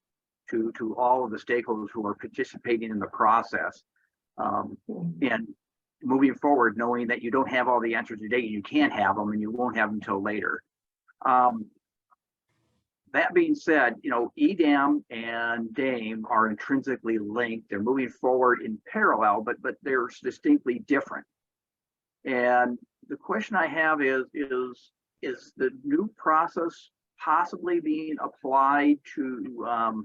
to all of the stakeholders who are participating in the process. And moving forward, knowing that you don't have all the answers today, you can't have them and you won't have them until later. That being said, EDAM and DAME are intrinsically linked. They're moving forward in parallel, but they're distinctly different. And the question I have is the new process possibly being applied to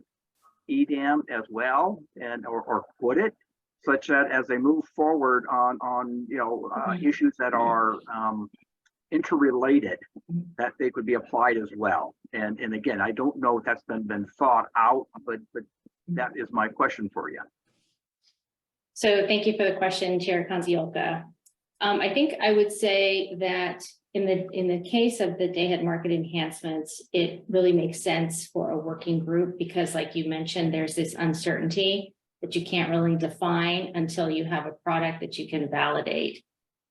EDAM as well, or could it, such that as they move forward on issues that are interrelated, that they could be applied as well. And again, I don't know if that's been thought out, but that is my question for you.
So thank you for the question, Chair Kanziolka. I think I would say that in the case of the day-ahead market enhancements, it really makes sense for a working group because, like you mentioned, there's this uncertainty that you can't really define until you have a product that you can validate.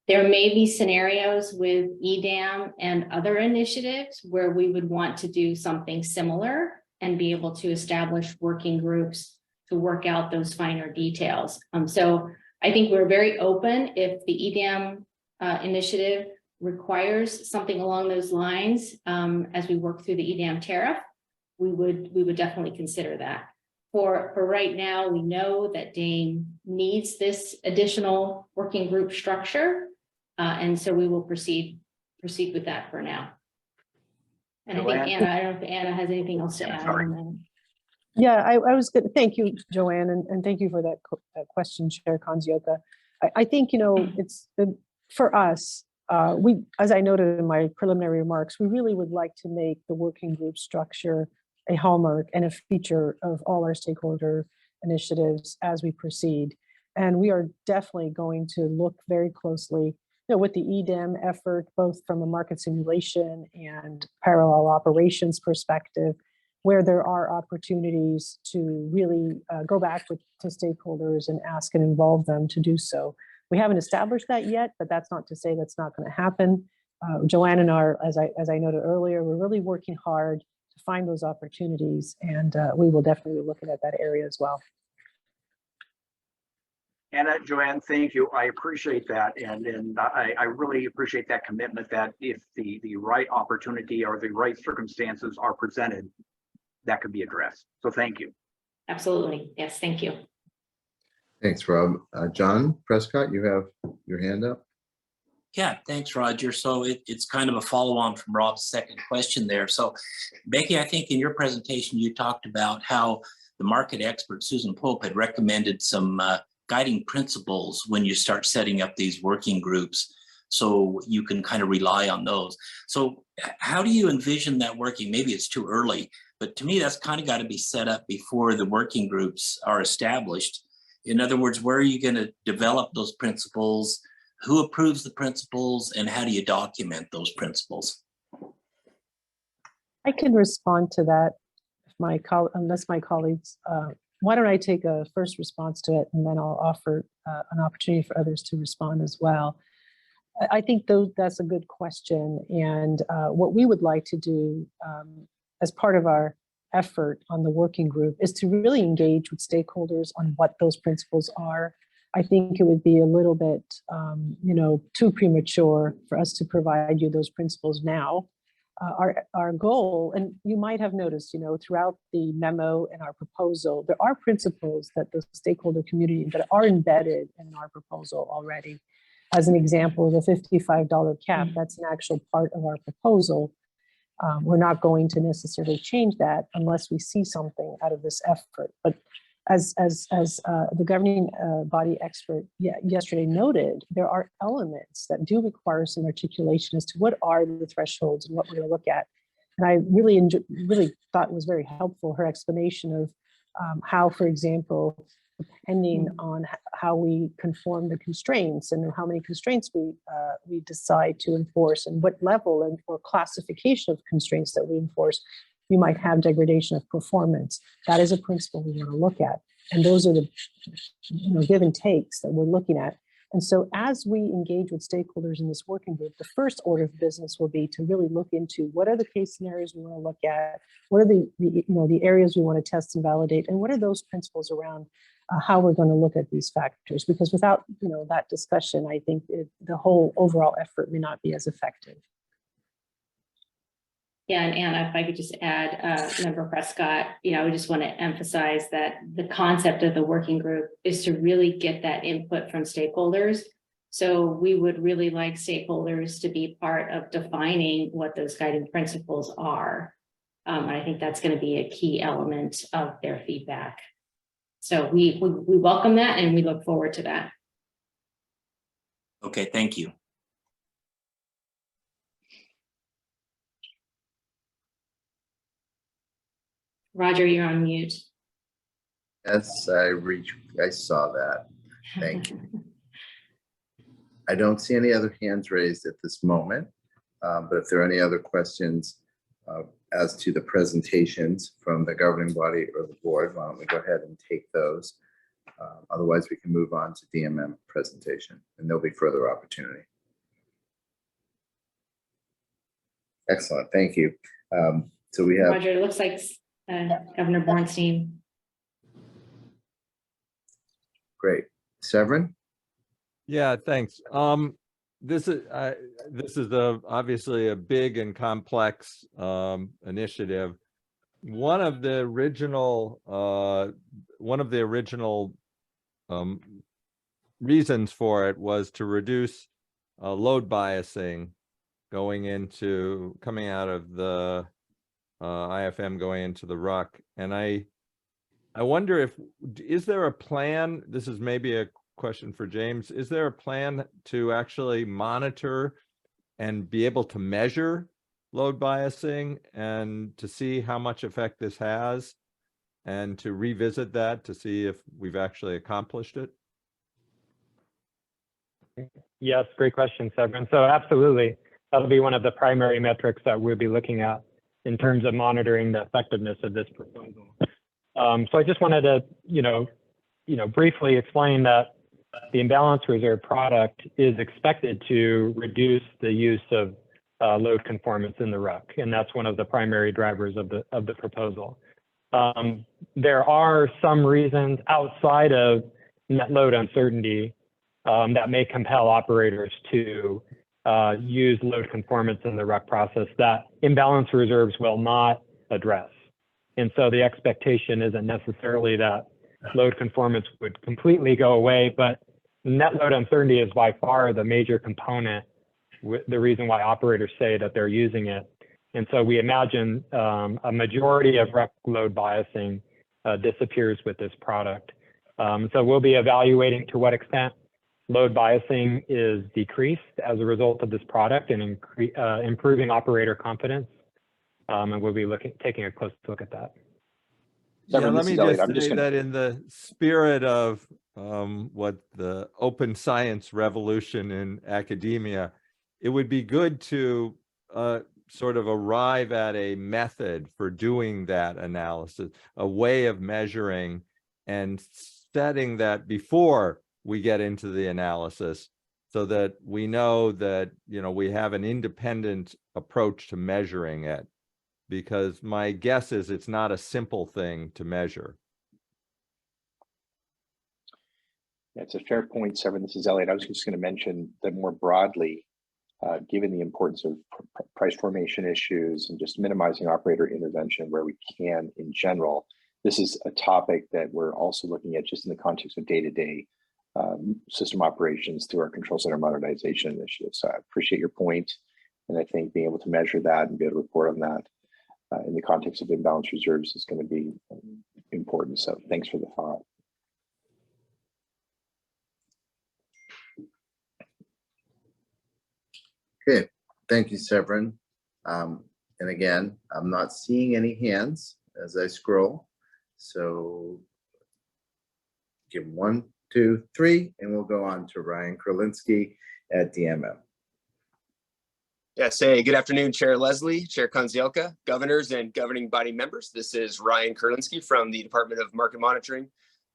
There may be scenarios with EDAM and other initiatives where we would want to do something similar and be able to establish working groups to work out those finer details. So I think we're very open if the EDAM initiative requires something along those lines as we work through the EDAM tariff, we would definitely consider that. For right now, we know that DAME needs this additional working group structure. And so we will proceed with that for now. And I think Anna, I don't know if Anna has anything else to add on that.
Yeah, I was good. Thank you, Joanne, and thank you for that question, Chair Kanzioka. I think, you know, it's for us, as I noted in my preliminary remarks, we really would like to make the working group structure a hallmark and a feature of all our stakeholder initiatives as we proceed. And we are definitely going to look very closely, you know, with the EDAM effort, both from a market simulation and parallel operations perspective, where there are opportunities to really go back to stakeholders and ask and involve them to do so. We haven't established that yet, but that's not to say that's not going to happen. Joanne and I, as I noted earlier, we're really working hard to find those opportunities, and we will definitely be looking at that area as well.
Anna, Joanne, thank you. I appreciate that. And I really appreciate that commitment that if the right opportunity or the right circumstances are presented, that could be addressed. So thank you.
Absolutely. Yes, thank you.
Thanks, Rob. John Prescott, you have your hand up.
Yeah, thanks, Roger. So it's kind of a follow-on from Rob's second question there. So Becky, I think in your presentation, you talked about how the market expert, Susan Pope, had recommended some guiding principles when you start setting up these working groups, so you can kind of rely on those. So how do you envision that working? Maybe it's too early, but to me, that's kind of got to be set up before the working groups are established. In other words, where are you going to develop those principles? Who approves the principles, and how do you document those principles?
I can respond to that if unless my colleagues, why don't I take a first response to it, and then I'll offer an opportunity for others to respond as well. I think that's a good question. And what we would like to do as part of our effort on the working group is to really engage with stakeholders on what those principles are. I think it would be a little bit, too premature for us to provide you those principles now. Our goal, and you might have noticed, throughout the memo and our proposal, there are principles that the stakeholder community that are embedded in our proposal already. As an example, the $55 cap, that's an actual part of our proposal. We're not going to necessarily change that unless we see something out of this effort. But as the governing body expert yesterday noted, there are elements that do require some articulation as to what are the thresholds and what we're going to look at. And I really thought it was very helpful, her explanation of how, for example, depending on how we conform the constraints and how many constraints we decide to enforce and what level or classification of constraints that we enforce, you might have degradation of performance. That is a principle we want to look at. And those are the give and takes that we're looking at. And so as we engage with stakeholders in this working group, the first order of business will be to really look into what are the case scenarios we want to look at, what are the areas we want to test and validate, and what are those principles around how we're going to look at these factors. Because without that discussion, I think the whole overall effort may not be as effective.
Yeah, and Anna, if I could just add, Member Prescott, I just want to emphasize that the concept of the working group is to really get that input from stakeholders. So we would really like stakeholders to be part of defining what those guiding principles are. And I think that's going to be a key element of their feedback. So we welcome that, and we look forward to that.
Okay, thank you.
Roger, you're on mute.
Yes, I saw that. Thank you. I don't see any other hands raised at this moment, but if there are any other questions as to the presentations from the governing body or the board, why don't we go ahead and take those? Otherwise, we can move on to DMM presentation, and there'll be further opportunity. Excellent, thank you. So we have,
Roger, it looks like Governor Bornstein.
great. Severin?
Yeah, thanks. This is obviously a big and complex initiative. One of the original reasons for it was to reduce load biasing coming out of the IFM going into the RUC. And I wonder is there a plan, this is maybe a question for James, is there a plan to actually monitor and be able to measure load biasing and to see how much effect this has and to revisit that to see if we've actually accomplished it?
Yes, great question, Severin. So absolutely, that'll be one of the primary metrics that we'll be looking at in terms of monitoring the effectiveness of this proposal. So I just wanted to, briefly explain that the imbalance reserve product is expected to reduce the use of load conformance in the RUC, and that's one of the primary drivers of the proposal. There are some reasons outside of net load uncertainty that may compel operators to use load conformance in the RUC process that imbalance reserves will not address. And so the expectation isn't necessarily that load conformance would completely go away, but net load uncertainty is by far the major component, the reason why operators say that they're using it. And so we imagine a majority of RUC load biasing disappears with this product. So we'll be evaluating to what extent load biasing is decreased as a result of this product and improving operator confidence. And we'll be taking a close look at that.
Yeah, let me just say that in the spirit of what the open science revolution in academia, it would be good to sort of arrive at a method for doing that analysis, a way of measuring and setting that before we get into the analysis so that we know that, we have an independent approach to measuring it. Because my guess is it's not a simple thing to measure.
Yeah, it's a fair point, Severin. This is Elliot. I was just going to mention that more broadly, given the importance of price formation issues and just minimizing operator intervention where we can in general, this is a topic that we're also looking at just in the context of day-to-day system operations through our control center modernization initiative. So I appreciate your point, and I think being able to measure that and be able to report on that in the context of imbalance reserves is going to be important. So thanks for the thought.
Okay, thank you, Severin. And again, I'm not seeing any hands as I scroll. So give 1, 2, 3, and we'll go on to Ryan Kurlinski at DMM.
Yes, hey, good afternoon, Chair Leslie, Chair Konzielka, governors, and governing body members. This is Ryan Kurlinski from the Department of Market Monitoring,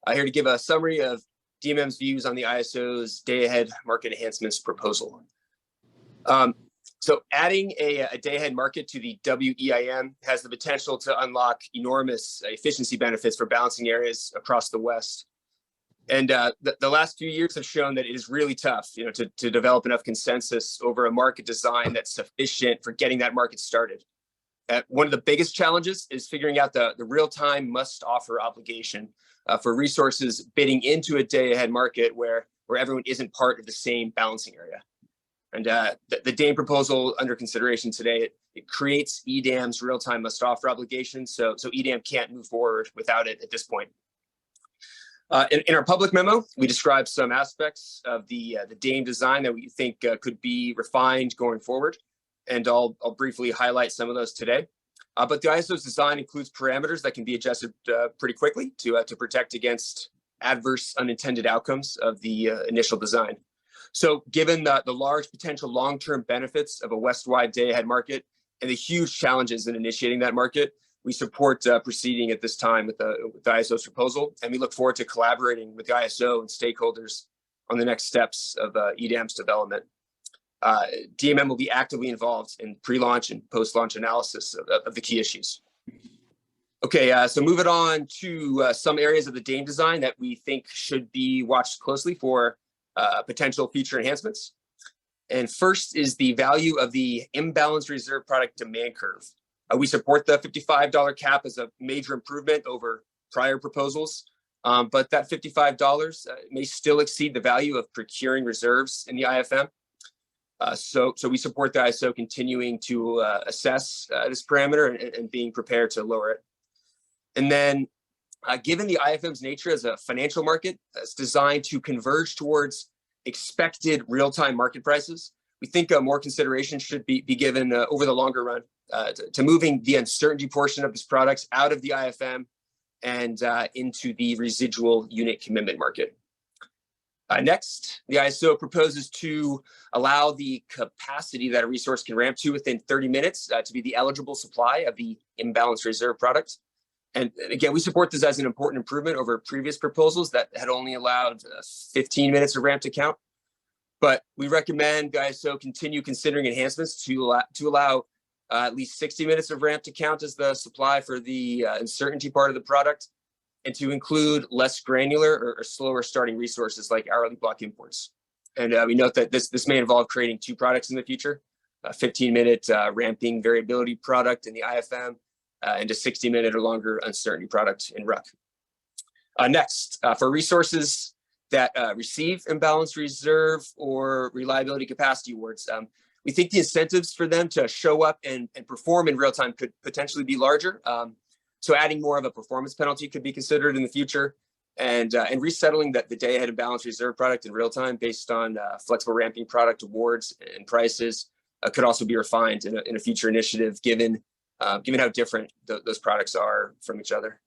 here to give a summary of DMM's views on the ISO's day-ahead market enhancements proposal. So adding a day-ahead market to the WEIM has the potential to unlock enormous efficiency benefits for balancing areas across the West. And the last few years have shown that it is really tough, to develop enough consensus over a market design that's sufficient for getting that market started. One of the biggest challenges is figuring out the real-time must-offer obligation for resources bidding into a day-ahead market where everyone isn't part of the same balancing area. And the DAME proposal under consideration today, it creates EDAM's real-time must-offer obligation, so EDAM can't move forward without it at this point. In our public memo, we described some aspects of the DAME design that we think could be refined going forward, and I'll briefly highlight some of those today. But the ISO's design includes parameters that can be adjusted pretty quickly to protect against adverse unintended outcomes of the initial design. So given the large potential long-term benefits of a West-wide day-ahead market and the huge challenges in initiating that market, we support proceeding at this time with the ISO's proposal, and we look forward to collaborating with the ISO and stakeholders on the next steps of EDAM's development. DMM will be actively involved in pre-launch and post-launch analysis of the key issues. Okay, so moving on to some areas of the DAME design that we think should be watched closely for potential future enhancements. And first is the value of the imbalance reserve product demand curve. We support the $55 cap as a major improvement over prior proposals, but that $55 may still exceed the value of procuring reserves in the IFM. So we support the ISO continuing to assess this parameter and being prepared to lower it. And then given the IFM's nature as a financial market, it's designed to converge towards expected real-time market prices. We think more consideration should be given over the longer run to moving the uncertainty portion of this product out of the IFM and into the residual unit commitment market. Next, the ISO proposes to allow the capacity that a resource can ramp to within 30 minutes to be the eligible supply of the imbalance reserve product. And again, we support this as an important improvement over previous proposals that had only allowed 15 minutes of ramp to count. But we recommend the ISO continue considering enhancements to allow at least 60 minutes of ramp to count as the supply for the uncertainty part of the product, and to include less granular or slower starting resources like hourly block imports. And we note that this may involve creating two products in the future, a 15-minute ramping variability product in the IFM, and a 60-minute or longer uncertainty product in RUC. Next, for resources that receive imbalance reserve or reliability capacity awards, we think the incentives for them to show up and perform in real time could potentially be larger. So adding more of a performance penalty could be considered in the future, and resettling the day ahead imbalance reserve product in real time based on flexible ramping product awards and prices could also be refined in a future initiative, given how different those products are from each other.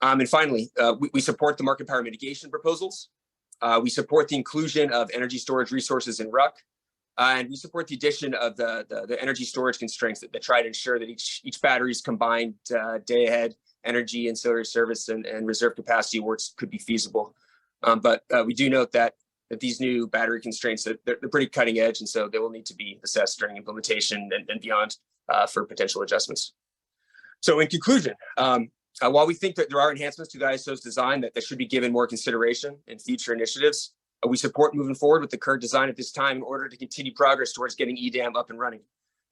And finally, we support the market power mitigation proposals. We support the inclusion of energy storage resources in RUC, and we support the addition of the energy storage constraints that try to ensure that each battery's combined day ahead energy, ancillary service, and reserve capacity awards could be feasible. But we do note that these new battery constraints, they're pretty cutting edge, and so they will need to be assessed during implementation and beyond for potential adjustments. So in conclusion, while we think that there are enhancements to the ISO's design that should be given more consideration in future initiatives, we support moving forward with the current design at this time in order to continue progress towards getting EDAM up and running.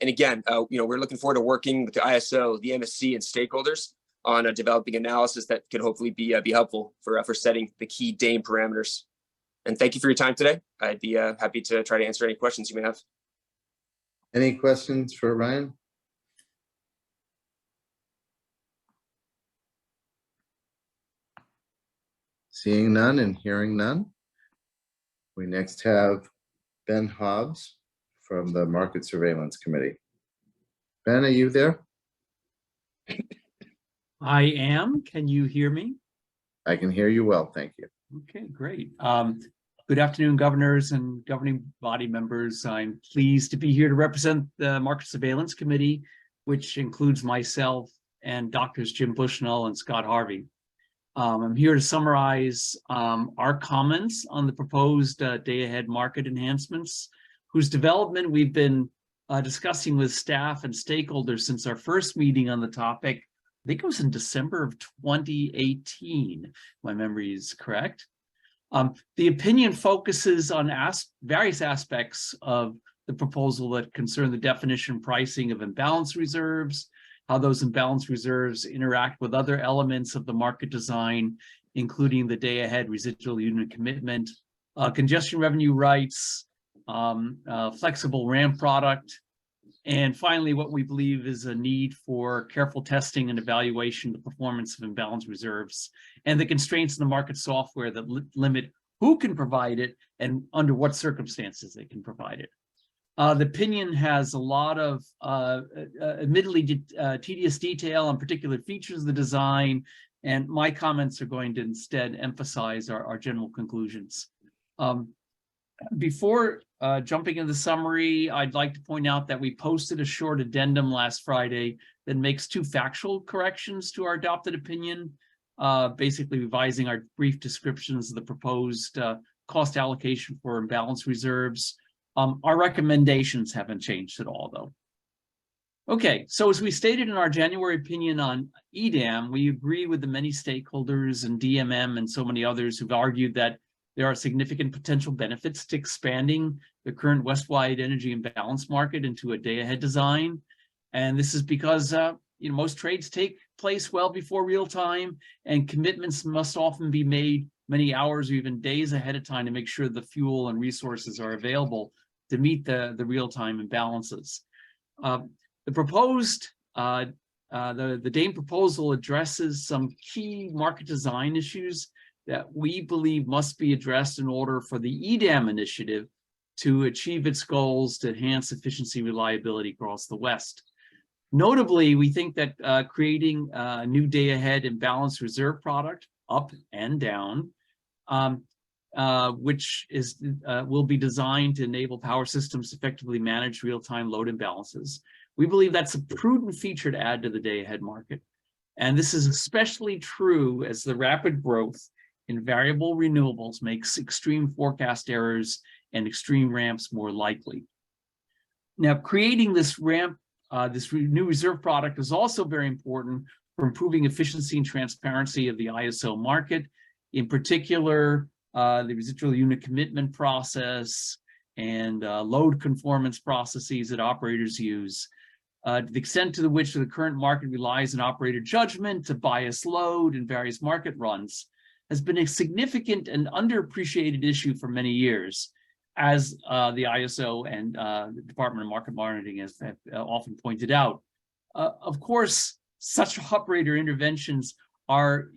And again, we're looking forward to working with the ISO, the MSC, and stakeholders on developing analysis that could hopefully be helpful for setting the key DAME parameters. And thank you for your time today. I'd be happy to try to answer any questions you may have.
Any questions for Ryan? Seeing none and hearing none, we next have Ben Hobbs from the Market Surveillance Committee. Ben, are you there?
I am. Can you hear me?
I can hear you well, thank you.
Okay, great. Good afternoon, governors and governing body members. I'm pleased to be here to represent the Market Surveillance Committee, which includes myself and Drs. Jim Bushnell and Scott Harvey. I'm here to summarize our comments on the proposed day-ahead market enhancements, whose development we've been discussing with staff and stakeholders since our first meeting on the topic. I think it was in December of 2018, if my memory is correct. The opinion focuses on various aspects of the proposal that concern the definition and pricing of imbalance reserves, how those imbalance reserves interact with other elements of the market design, including the day-ahead residual unit commitment, congestion revenue rights, flexible RAM product, and finally, what we believe is a need for careful testing and evaluation of the performance of imbalance reserves and the constraints in the market software that limit who can provide it and under what circumstances they can provide it. The opinion has a lot of admittedly tedious detail on particular features of the design, and my comments are going to instead emphasize our general conclusions. Before jumping into the summary, I'd like to point out that we posted a short addendum last Friday that makes two factual corrections to our adopted opinion, basically revising our brief descriptions of the proposed cost allocation for imbalance reserves Our recommendations haven't changed at all, though. Okay, so as we stated in our January opinion on EDAM, we agree with the many stakeholders and DMM and so many others who've argued that there are significant potential benefits to expanding the current West-wide energy imbalance market into a day-ahead design. And this is because most trades take place well before real time, and commitments must often be made many hours or even days ahead of time to make sure the fuel and resources are available to meet the real-time imbalances. The proposed, the DAME proposal addresses some key market design issues that we believe must be addressed in order for the EDAM initiative to achieve its goals to enhance efficiency reliability across the West. Notably, we think that creating a new day-ahead imbalance reserve product, up and down, which will be designed to enable power systems to effectively manage real-time load imbalances. We believe that's a prudent feature to add to the day-ahead market. And this is especially true as the rapid growth in variable renewables makes extreme forecast errors and extreme ramps more likely. Now, creating this ramp, this new reserve product is also very important for improving efficiency and transparency of the ISO market, in particular, the residual unit commitment process and load conformance processes that operators use. To the extent to which the current market relies on operator judgment to bias load in various market runs has been a significant and underappreciated issue for many years, as the ISO and the Department of Market Monitoring have often pointed out. Of course, such operator interventions are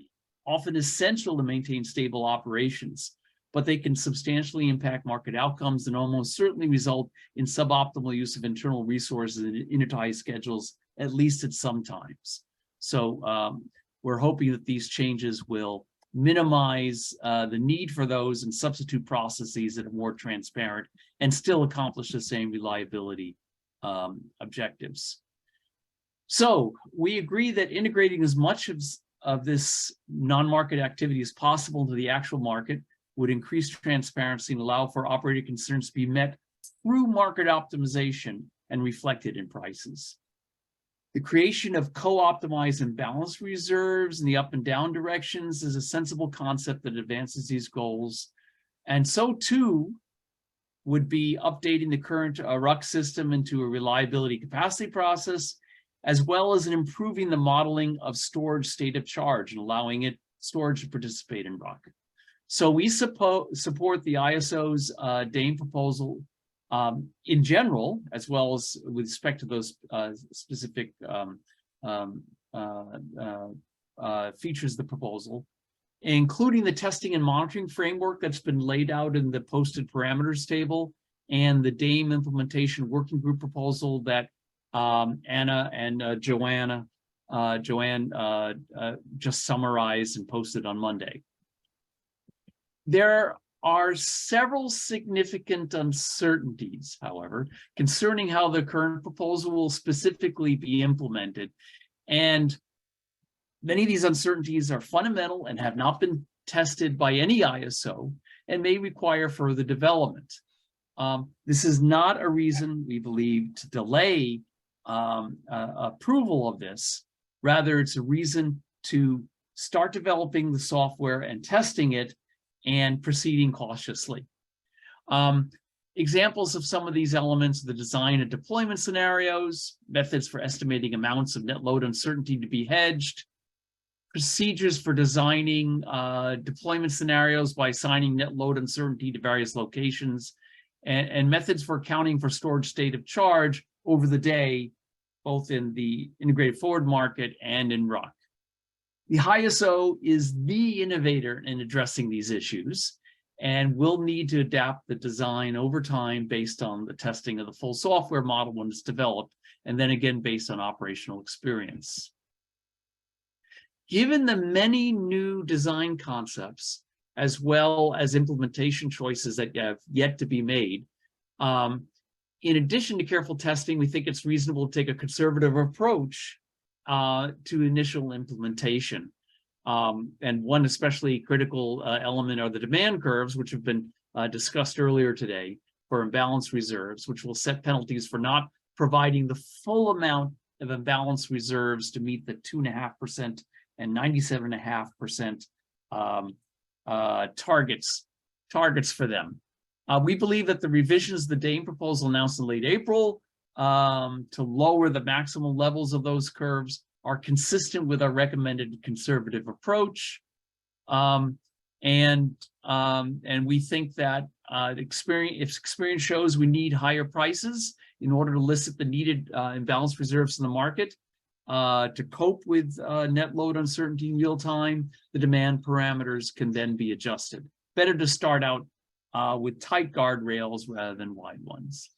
often essential to maintain stable operations, but they can substantially impact market outcomes and almost certainly result in suboptimal use of internal resources and intertie schedules, at least at some times. So we're hoping that these changes will minimize the need for those and substitute processes that are more transparent and still accomplish the same reliability objectives. So we agree that integrating as much of this non-market activity as possible into the actual market would increase transparency and allow for operator concerns to be met through market optimization and reflected in prices. The creation of co-optimized and balanced reserves in the up and down directions is a sensible concept that advances these goals. And so too would be updating the current RUC system into a reliability capacity process, as well as in improving the modeling of storage state of charge and allowing storage to participate in RUC. So we support the ISO's DAME proposal in general, as well as with respect to those specific features of the proposal, including the testing and monitoring framework that's been laid out in the posted parameters table and the DAME implementation working group proposal that Anna and Joanne just summarized and posted on Monday. There are several significant uncertainties, however, concerning how the current proposal will specifically be implemented. And many of these uncertainties are fundamental and have not been tested by any ISO and may require further development. This is not a reason, we believe, to delay approval of this. Rather, it's a reason to start developing the software and testing it and proceeding cautiously. Examples of some of these elements are the design and deployment scenarios, methods for estimating amounts of net load uncertainty to be hedged, procedures for designing deployment scenarios by assigning net load uncertainty to various locations, and methods for accounting for storage state of charge over the day, both in the integrated forward market and in RUC. The ISO is the innovator in addressing these issues and will need to adapt the design over time based on the testing of the full software model when it's developed, and then again based on operational experience. Given the many new design concepts, as well as implementation choices that have yet to be made, in addition to careful testing, we think it's reasonable to take a conservative approach to initial implementation. And one especially critical element are the demand curves, which have been discussed earlier today. for imbalance reserves, which will set penalties for not providing the full amount of imbalance reserves to meet the 2.5% and 97.5% targets for them. We believe that the revisions of the DAME proposal announced in late April to lower the maximum levels of those curves are consistent with our recommended conservative approach. And we think that if experience shows we need higher prices in order to elicit the needed imbalance reserves in the market to cope with net load uncertainty in real time, the demand parameters can then be adjusted. Better to start out with tight guardrails rather than wide ones.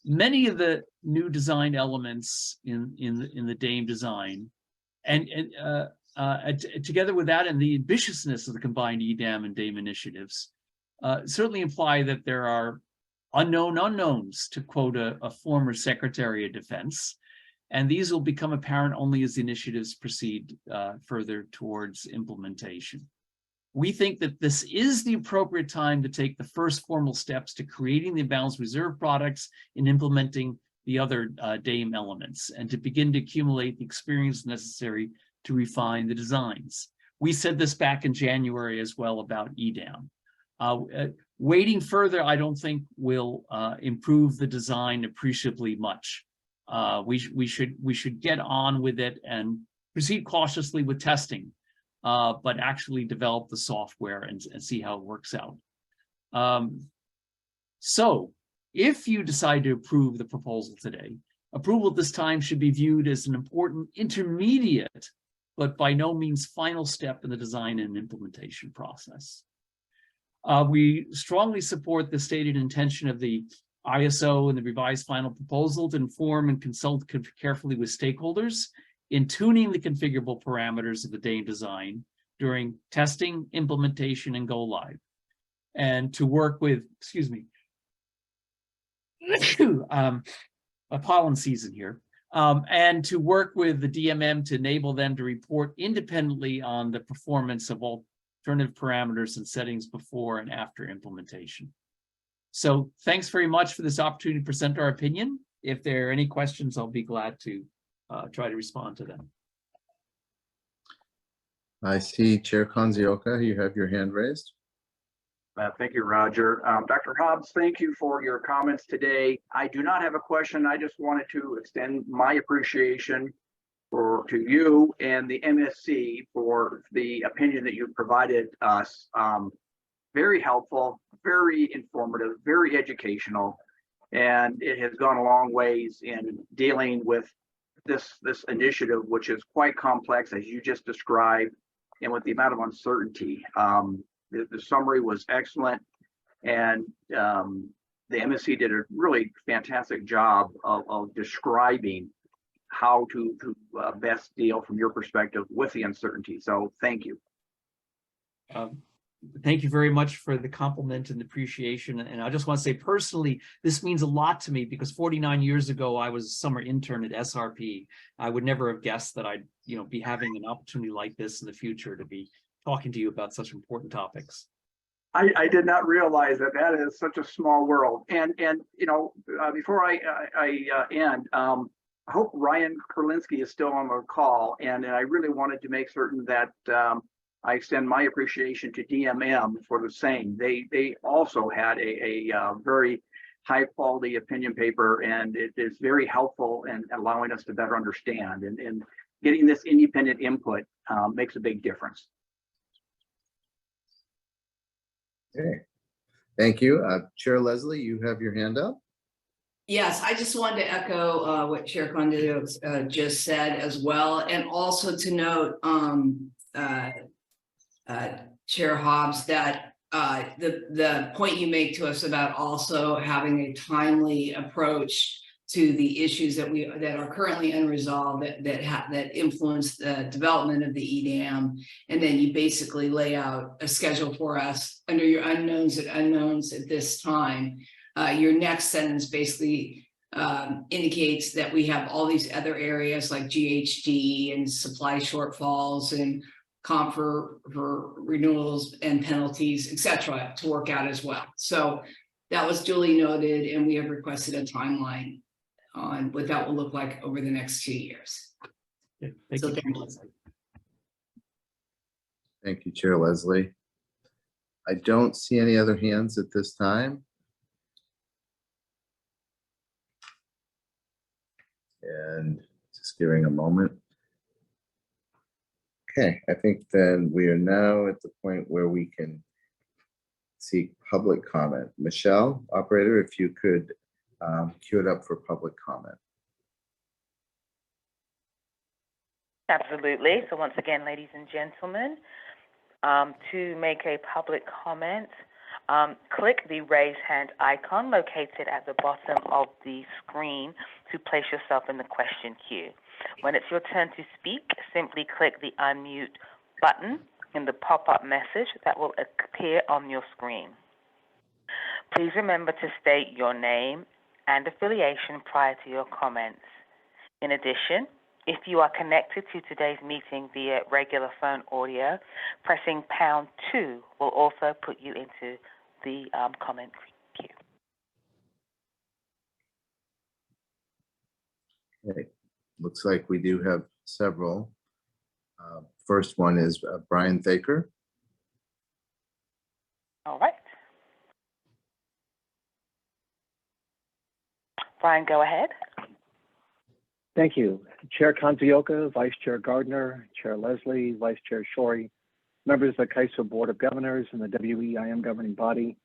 Many of the new design elements in the DAME design, and together with that and the ambitiousness of the combined EDAM and DAME initiatives, certainly imply that there are unknown unknowns, to quote a former Secretary of Defense, and these will become apparent only as the initiatives proceed further towards implementation. We think that this is the appropriate time to take the first formal steps to creating the imbalance reserve products and implementing the other DAME elements, and to begin to accumulate the experience necessary to refine the designs. We said this back in January as well about EDAM. Waiting further, I don't think will improve the design appreciably much. We should get on with it and proceed cautiously with testing, but actually develop the software and see how it works out. So if you decide to approve the proposal today, approval at this time should be viewed as an important intermediate, but by no means final step in the design and implementation process. We strongly support the stated intention of the ISO and the revised final proposal to inform and consult carefully with stakeholders in tuning the configurable parameters of the DAME design during testing, implementation, and go live. And to work with, excuse me, a pollen season here, and to work with the DMM to enable them to report independently on the performance of alternative parameters and settings before and after implementation. So thanks very much for this opportunity to present our opinion. If there are any questions, I'll be glad to try to respond to them.
I see Chair Kanzioka, you have your hand raised.
Thank you, Roger. Dr. Hobbs, thank you for your comments today. I do not have a question. I just wanted to extend my appreciation to you and the MSC for the opinion that you provided us. Very helpful, very informative, very educational, and it has gone a long ways in dealing with this initiative, which is quite complex, as you just described, and with the amount of uncertainty. The summary was excellent, and the MSC did a really fantastic job of describing how to best deal from your perspective with the uncertainty. So thank you.
Thank you very much for the compliment and appreciation. And I just want to say personally, this means a lot to me because 49 years ago, I was a summer intern at SRP. I would never have guessed that I'd be having an opportunity like this in the future to be talking to you about such important topics.
I did not realize that is such a small world. And before I end, I hope Ryan Kurlinski is still on the call, and I really wanted to make certain that I extend my appreciation to DMM for the same. They also had a very high quality opinion paper, and it is very helpful in allowing us to better understand. And getting this independent input makes a big difference.
Okay, thank you. Chair Leslie, you have your hand up.
Yes, I just wanted to echo what Chair Condito just said as well, and also to note, Chair Hobbs, that the point you make to us about also having a timely approach to the issues that are currently unresolved that influence the development of the EDAM, and then you basically lay out a schedule for us under your unknowns at this time. Your next sentence basically indicates that we have all these other areas like GHG and supply shortfalls and comp for renewals and penalties, et cetera, to work out as well. So That was duly noted, and we have requested a timeline on what that will look like over the next 2 years.
Yeah, thank
So
you.
thank you.
Thank you, Chair Leslie. I don't see any other hands at this time. And just giving a moment. Okay, I think then we are now at the point where we can seek public comment. Michelle, operator, if you could queue it up for public comment.
Absolutely. So once again, ladies and gentlemen, to make a public comment, click the raise hand icon located at the bottom of the screen to place yourself in the question queue. When it's your turn to speak, simply click the unmute button in the pop-up message that will appear on your screen. Please remember to state your name and affiliation prior to your comments. In addition, if you are connected to today's meeting via regular phone audio, pressing #2 will also put you into the comment queue.
Okay. Looks like we do have several. First one is Brian Thaker.
All right. Brian, go ahead.
Thank you. Chair Kanzioka, Vice Chair Gardner, Chair Leslie, Vice Chair Shorey, members of the CAISO Board of Governors and the WEIM governing body.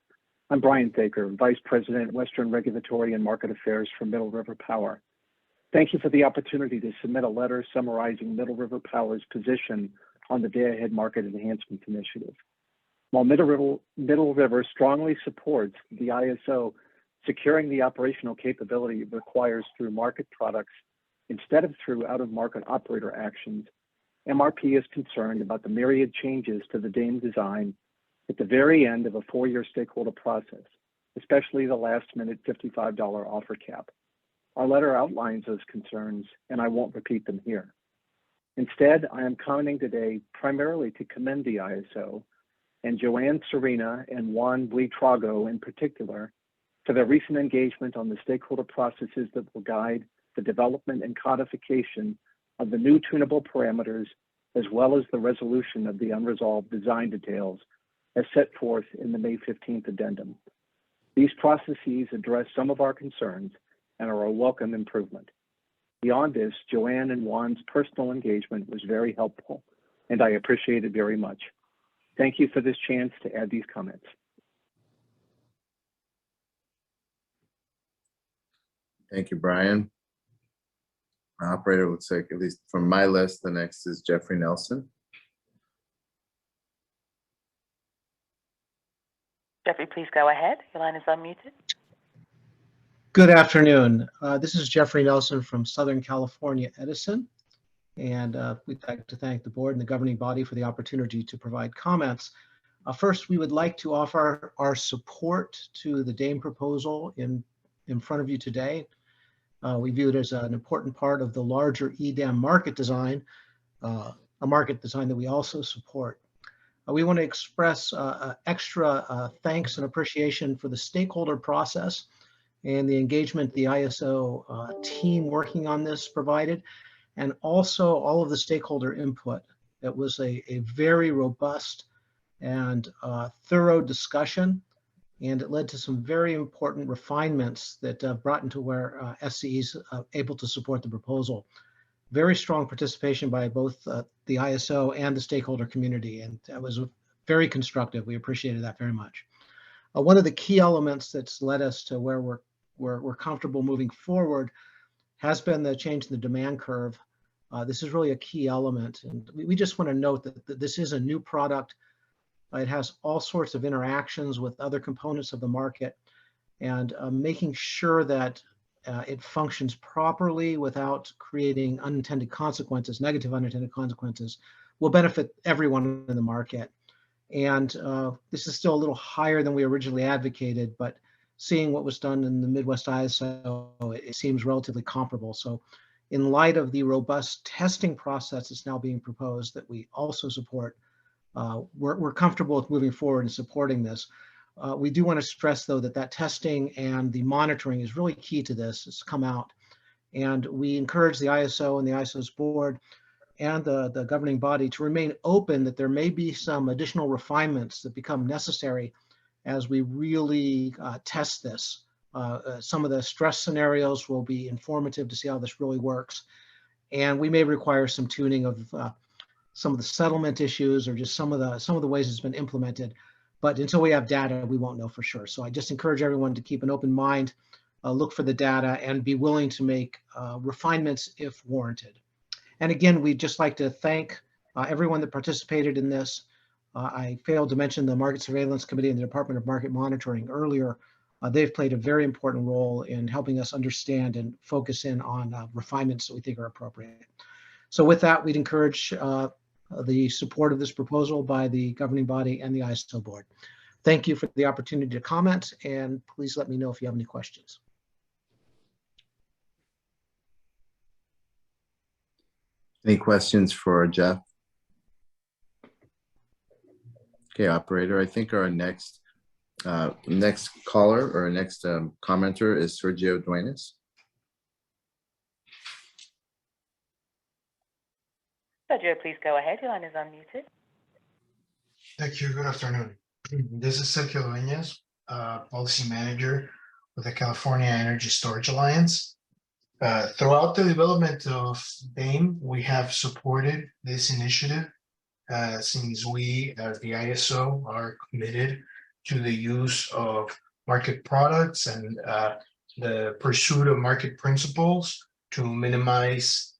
I'm Brian Thaker, Vice President, Western Regulatory and Market Affairs for Middle River Power. Thank you for the opportunity to submit a letter summarizing Middle River Power's position on the Day-Ahead Market Enhancement Initiative. While Middle River strongly supports the ISO securing the operational capability it requires through market products instead of through out-of-market operator actions, MRP is concerned about the myriad changes to the DAME design at the very end of a 4-year stakeholder process, especially the last-minute $55 offer cap. Our letter outlines those concerns, and I won't repeat them here. Instead, I am commenting today primarily to commend the ISO and Joanne Serena and Juan Buitrago in particular for their recent engagement on the stakeholder processes that will guide the development and codification of the new tunable parameters, as well as the resolution of the unresolved design details as set forth in the May 15th addendum. These processes address some of our concerns and are a welcome improvement. Beyond this, Joanne and Juan's personal engagement was very helpful, and I appreciate it very much. Thank you for this chance to add these comments.
Thank you, Brian. Operator, looks like, at least from my list, the next is Jeffrey Nelson.
Jeffrey, please go ahead. Your line is unmuted.
Good afternoon. This is Jeffrey Nelson from Southern California, Edison. And we'd like to thank the board and the governing body for the opportunity to provide comments. First, we would like to offer our support to the DAME proposal in front of you today. We view it as an important part of the larger EDAM market design, a market design that we also support. We want to express extra thanks and appreciation for the stakeholder process and the engagement the ISO team working on this provided, and also all of the stakeholder input. It was a very robust and thorough discussion, and it led to some very important refinements that brought into where SCE's able to support the proposal. Very strong participation by both the ISO and the stakeholder community, and that was very constructive. We appreciated that very much. One of the key elements that's led us to where we're comfortable moving forward has been the change in the demand curve. This is really a key element, and we just want to note that this is a new product. It has all sorts of interactions with other components of the market, and making sure that it functions properly without creating unintended consequences, negative unintended consequences, will benefit everyone in the market. And this is still a little higher than we originally advocated, but seeing what was done in the Midwest ISO, it seems relatively comparable. So in light of the robust testing process that's now being proposed that we also support, we're comfortable with moving forward and supporting this. We do want to stress, though, that testing and the monitoring is really key to this. It's come out. And we encourage the ISO and the ISO's board and the governing body to remain open that there may be some additional refinements that become necessary as we really test this. Some of the stress scenarios will be informative to see how this really works. And we may require some tuning of some of the settlement issues or just some of the ways it's been implemented. But until we have data, we won't know for sure. So I just encourage everyone to keep an open mind, look for the data, and be willing to make refinements if warranted. And again, we'd just like to thank everyone that participated in this. I failed to mention the Market Surveillance Committee and the Department of Market Monitoring earlier. They've played a very important role in helping us understand and focus in on refinements that we think are appropriate. So with that, we'd encourage the support of this proposal by the governing body and the ISO board. Thank you for the opportunity to comment, and please let me know if you have any questions.
Any questions for Jeff? Okay, operator, I think our next caller or next commenter is Sergio Duenas.
Sergio, please go ahead. Your line is unmuted.
Thank you. Good afternoon. This is Sergio Duenas, Policy Manager with the California Energy Storage Alliance. Throughout the development of WEIM, we have supported this initiative since we, as the ISO, are committed to the use of market products and the pursuit of market principles to minimize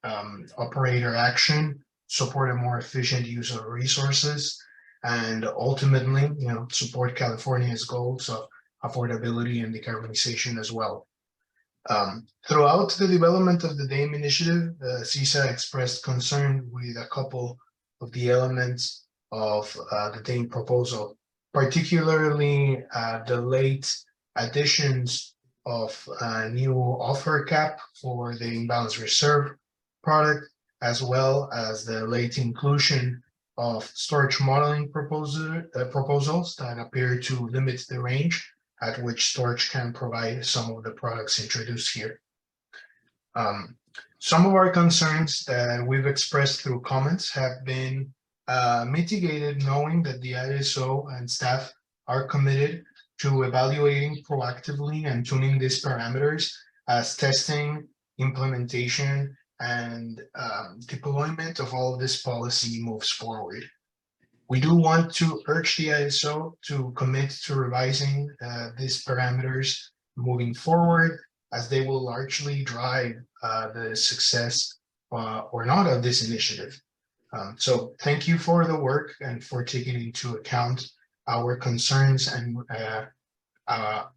operator action, support a more efficient use of resources, and ultimately, support California's goals of affordability and decarbonization as well. Throughout the development of the WEIM initiative, CISA expressed concern with a couple of the elements of the WEIM proposal, particularly the late additions of a new offer cap for the imbalance reserve product, as well as the late inclusion of storage modeling proposals that appear to limit the range at which storage can provide some of the products introduced here. Some of our concerns that we've expressed through comments have been mitigated, knowing that the ISO and staff are committed to evaluating proactively and tuning these parameters as testing, implementation, and deployment of all of this policy moves forward. We do want to urge the ISO to commit to revising these parameters moving forward, as they will largely drive the success or not of this initiative. So thank you for the work and for taking into account our concerns and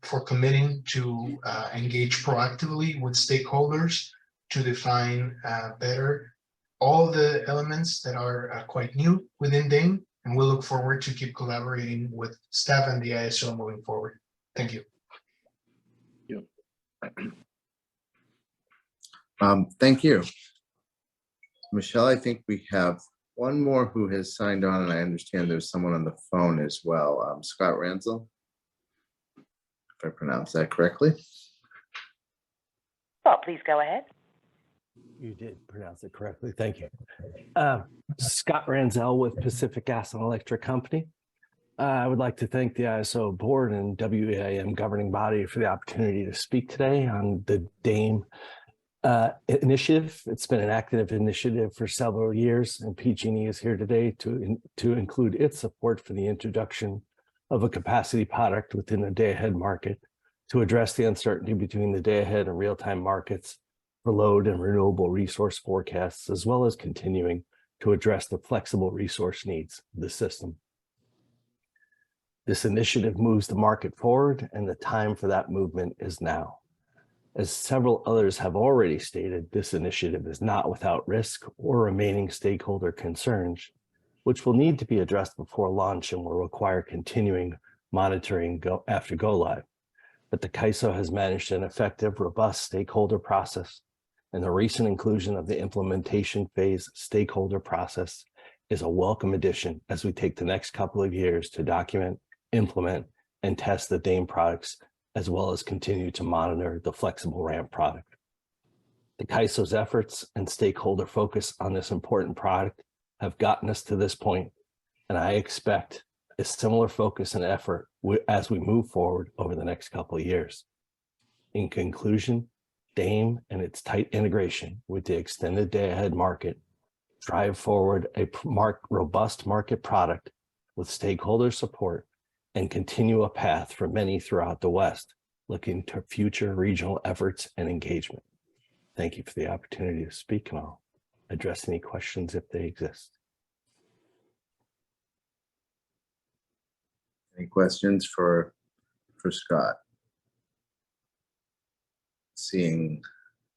for committing to engage proactively with stakeholders to define better all the elements that are quite new within WEIM, and we'll look forward to keep collaborating with staff and the ISO moving forward. Thank you.
Thank you. Michelle, I think we have one more who has signed on, and I understand there's someone on the phone as well. Scott Ransel, if I pronounce that correctly.
Scott, please go ahead.
You did pronounce it correctly. Thank you. Scott Ransel with Pacific Gas and Electric Company. I would like to thank the ISO board and WEIM governing body for the opportunity to speak today on the WEIM initiative. It's been an active initiative for several years, and PG&E is here today to include its support for the introduction of a capacity product within the day-ahead market to address the uncertainty between the day-ahead and real-time markets for load and renewable resource forecasts, as well as continuing to address the flexible resource needs of the system. This initiative moves the market forward, and the time for that movement is now. As several others have already stated, this initiative is not without risk or remaining stakeholder concerns, which will need to be addressed before launch and will require continuing monitoring after go live. But the CAISO has managed an effective, robust stakeholder process, and the recent inclusion of the implementation phase stakeholder process is a welcome addition as we take the next couple of years to document, implement, and test the DAME products, as well as continue to monitor the flexible ramp product. The CAISO's efforts and stakeholder focus on this important product have gotten us to this point, and I expect a similar focus and effort as we move forward over the next couple of years. In conclusion, DAME and its tight integration with the extended day-ahead market drive forward a robust market product with stakeholder support and continue a path for many throughout the West looking to future regional efforts and engagement. Thank you for the opportunity to speak, and I'll address any questions if they exist.
Any questions for Scott? Seeing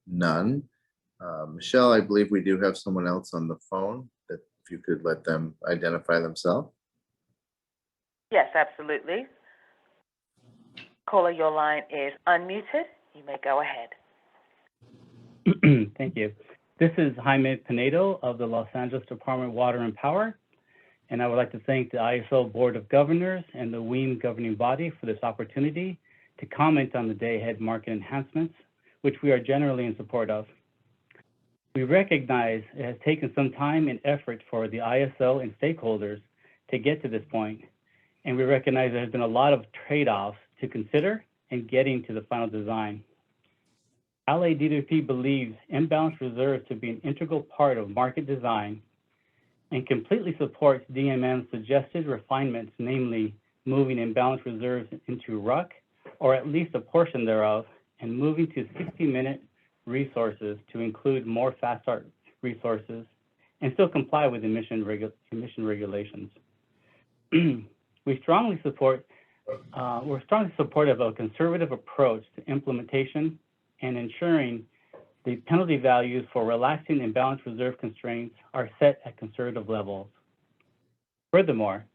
none. Michelle, I believe we do have someone else on the phone, that if you could let them identify themselves.
Yes, absolutely. Caller, your line is unmuted. You may go ahead.
Thank you. This is Jaime Pinedo of the Los Angeles Department of Water and Power, and I would like to thank the ISO Board of Governors and the WEIM governing body for this opportunity to comment on the day-ahead market enhancements, which we are generally in support of. We recognize it has taken some time and effort for the ISO and stakeholders to get to this point, and we recognize there has been a lot of trade-offs to consider in getting to the final design. LADWP believes imbalance reserves to be an integral part of market design and completely supports DMM's suggested refinements, namely moving imbalance reserves into RUC, or at least a portion thereof, and moving to 60-minute resources to include more fast start resources and still comply with emission regulations. We're strongly supportive of a conservative approach to implementation and ensuring the penalty values for relaxing imbalance reserve constraints are set at conservative levels. Furthermore,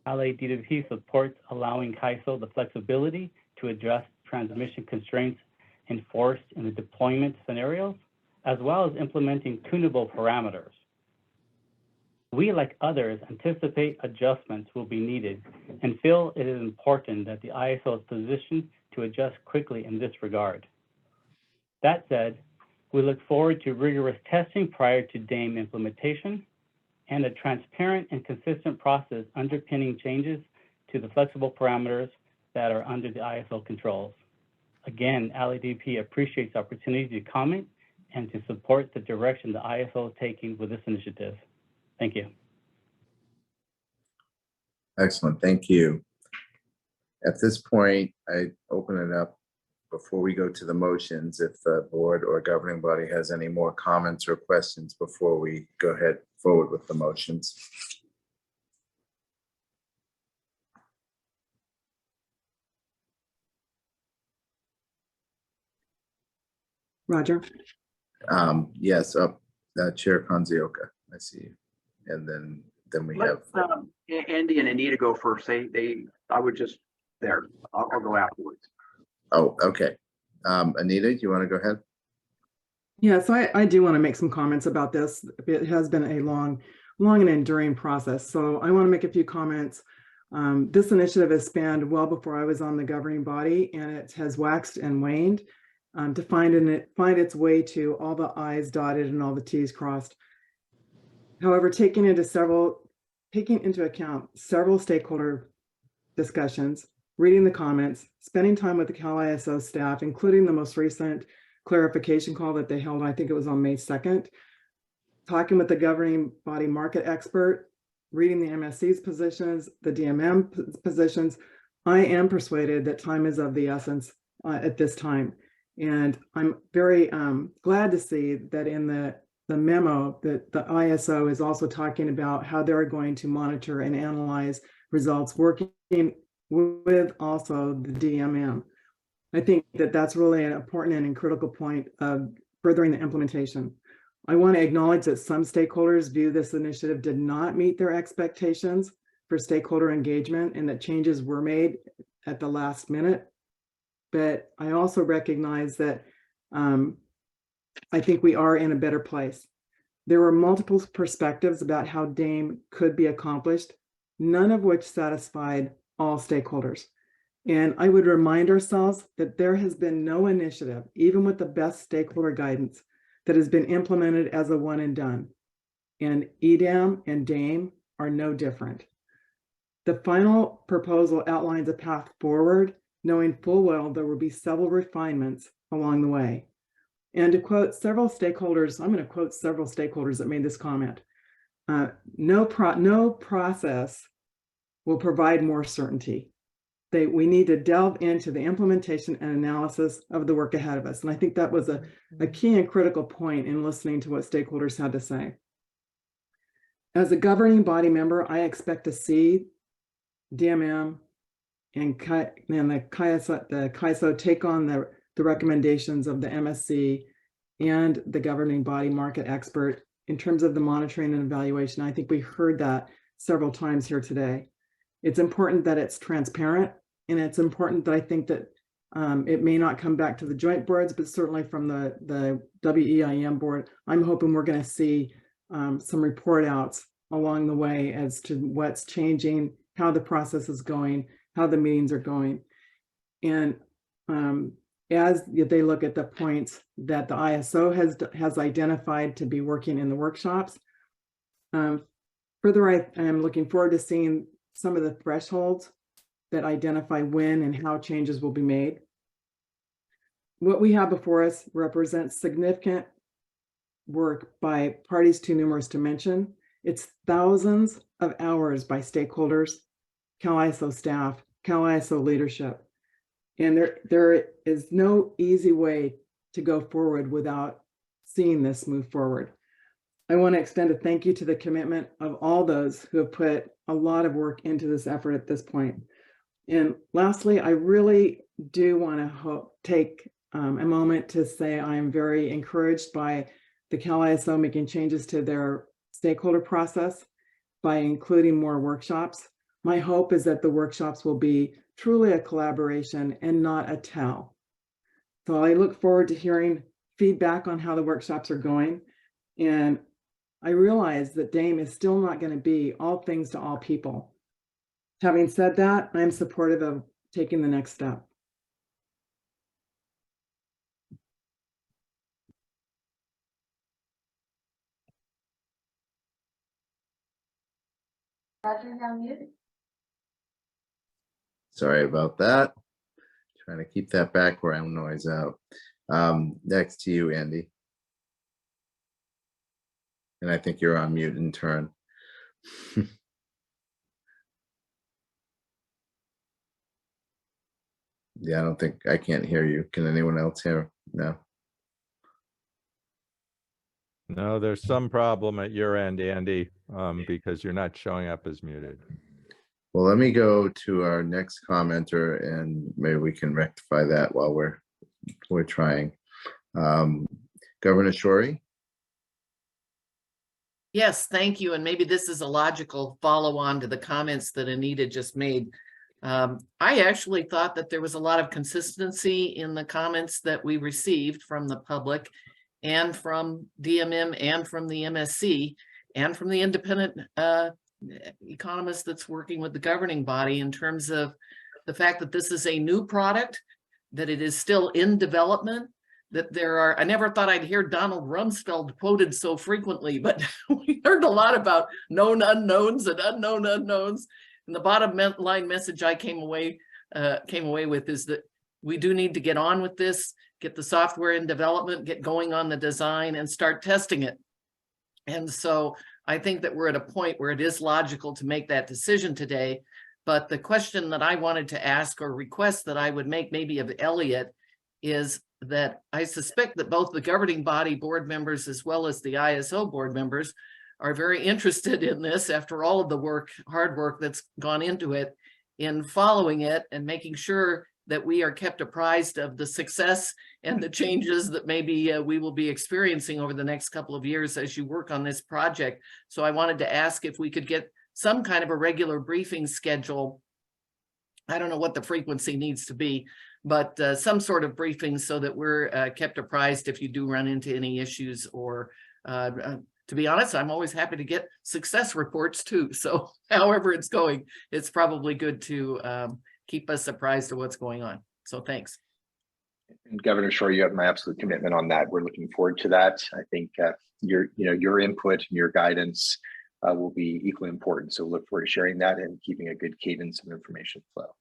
LADWP supports allowing CAISO the flexibility to adjust transmission constraints enforced in the deployment scenarios, as well as implementing tunable parameters. We, like others, anticipate adjustments will be needed and feel it is important that the ISO is positioned to adjust quickly in this regard. That said, we look forward to rigorous testing prior to DAME implementation and a transparent and consistent process underpinning changes to the flexible parameters that are under the ISO controls. Again, LADWP appreciates the opportunity to comment and to support the direction the ISO is taking with this initiative. Thank you.
Excellent, thank you. At this point, I open it up before we go to the motions, if the board or governing body has any more comments or questions before we go ahead forward with the motions.
Roger.
Yes, Chair Kanzioka, I see you. And then we have
Andy and Anita go first. I would just I'll go afterwards.
Oh, okay. Anita, do you want to go ahead?
Yeah, so I do want to make some comments about this. It has been a long and enduring process. So I want to make a few comments. This initiative has spanned well before I was on the governing body, and it has waxed and waned to find its way to all the I's dotted and all the T's crossed. However, taking into account several stakeholder discussions, reading the comments, spending time with the Cal ISO staff, including the most recent clarification call that they held, I think it was on May 2nd, talking with the governing body market expert, reading the MSC's positions, the DMM positions, I am persuaded that time is of the essence at this time. And I'm very glad to see that in the memo that the ISO is also talking about how they're going to monitor and analyze results, working with also the DMM. I think that that's really an important and critical point of furthering the implementation. I want to acknowledge that some stakeholders view this initiative did not meet their expectations for stakeholder engagement and that changes were made at the last minute. But I also recognize that I think we are in a better place. There were multiple perspectives about how DAME could be accomplished, none of which satisfied all stakeholders. And I would remind ourselves that there has been no initiative, even with the best stakeholder guidance, that has been implemented as a one and done. And EDAM and DAME are no different. The final proposal outlines a path forward, knowing full well there will be several refinements along the way. And to quote several stakeholders, I'm going to quote several stakeholders that made this comment. No process will provide more certainty. We need to delve into the implementation and analysis of the work ahead of us. And I think that was a key and critical point in listening to what stakeholders had to say. As a governing body member, I expect to see DMM and the CAISO take on the recommendations of the MSC and the governing body market expert in terms of the monitoring and evaluation. I think we heard that several times here today. It's important that it's transparent, and it's important that I think that it may not come back to the joint boards, but certainly from the WEIM board, I'm hoping we're going to see some report outs along the way as to what's changing, how the process is going, how the meetings are going. And as they look at the points that the ISO has identified to be working in the workshops, further, I am looking forward to seeing some of the thresholds that identify when and how changes will be made. What we have before us represents significant work by parties too numerous to mention. It's thousands of hours by stakeholders, CalISO staff, CalISO leadership. And there is no easy way to go forward without seeing this move forward. I want to extend a thank you to the commitment of all those who have put a lot of work into this effort at this point. And lastly, I really do want to take a moment to say I'm very encouraged by the CalISO making changes to their stakeholder process by including more workshops. My hope is that the workshops will be truly a collaboration and not a tell. So I look forward to hearing feedback on how the workshops are going. And I realize that DAME is still not going to be all things to all people. Having said that, I'm supportive of taking the next step.
Roger, you're on mute.
Sorry about that. Trying to keep that background noise out. Next to you, Andy. And I think you're on mute in turn. Yeah, I can't hear you. Can anyone else hear? No.
No, there's some problem at your end, Andy, because you're not showing up as muted.
Well, let me go to our next commenter, and maybe we can rectify that while we're trying. Governor Shorey.
Yes, thank you. And maybe this is a logical follow-on to the comments that Anita just made. I actually thought that there was a lot of consistency in the comments that we received from the public and from DMM and from the MSC and from the independent economist that's working with the governing body in terms of the fact that this is a new product, that it is still in development, that I never thought I'd hear Donald Rumsfeld quoted so frequently, but we heard a lot about known unknowns and unknown unknowns. And the bottom line message I came away with is that we do need to get on with this, get the software in development, get going on the design and start testing it. And so I think that we're at a point where it is logical to make that decision today. But the question that I wanted to ask or request that I would make maybe of Elliot is that I suspect that both the governing body board members as well as the ISO board members are very interested in this after all of the work, hard work that's gone into it, in following it and making sure that we are kept apprised of the success and the changes that maybe we will be experiencing over the next couple of years as you work on this project. So I wanted to ask if we could get some kind of a regular briefing schedule. I don't know what the frequency needs to be, but some sort of briefing so that we're kept apprised if you do run into any issues. Or to be honest, I'm always happy to get success reports too. So however it's going, it's probably good to keep us apprised of what's going on. So thanks.
And Governor Shore, you have my absolute commitment on that. We're looking forward to that. I think your input and your guidance will be equally important. So look forward to sharing that and keeping a good cadence of information flow.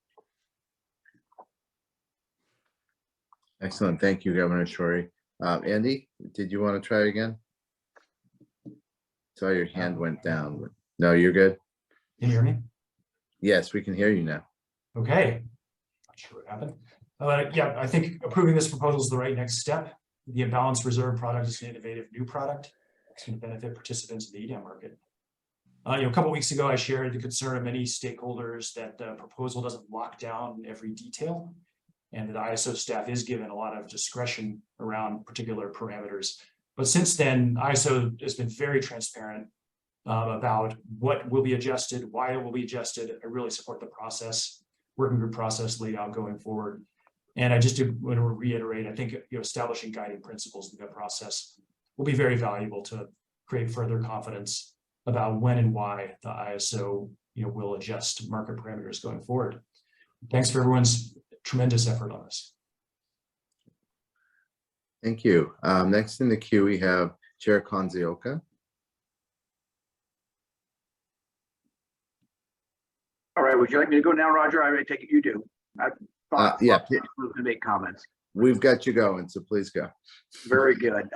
Excellent. Thank you, Governor Shorey. Andy, did you want to try again? Saw your hand went down. But no, you're good.
Can you hear me?
Yes, we can hear you now.
Okay. Not sure what happened. Yeah, I think approving this proposal is the right next step. The Imbalance Reserve product is an innovative new product. It's going to benefit participants in the EDAM market. A couple weeks ago, I shared the concern of many stakeholders that the proposal doesn't lock down every detail, and that ISO staff is given a lot of discretion around particular parameters. But since then, ISO has been very transparent about what will be adjusted, why it will be adjusted. I really support the process, working group process laid out going forward. And I just want to reiterate, I think establishing guiding principles in the process will be very valuable to create further confidence about when and why the ISO will adjust market parameters going forward. Thanks for everyone's tremendous effort on this.
Thank you. Next in the queue, we have Chair Kanzioka.
All right, would you like me to go now, Roger? I take it you do. I thought
Yeah,
I was going to make comments.
we've got you going, so please go.
Very good.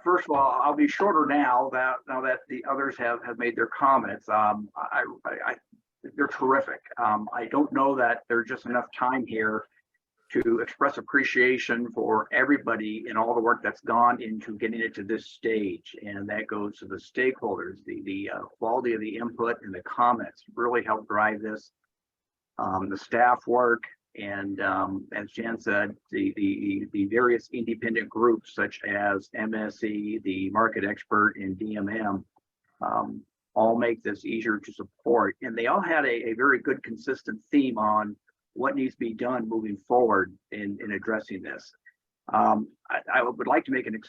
First of all, I'll be shorter now that the others have made their comments. They're terrific. I don't know that there's just enough time here to express appreciation for everybody and all the work that's gone into getting it to this stage. And that goes to the stakeholders. The quality of the input and the comments really helped drive this. The staff work, and as Jan said, the various independent groups such as MSE, the market expert, and DMM all make this easier to support. And they all had a very good consistent theme on what needs to be done moving forward in addressing this. I would like to make an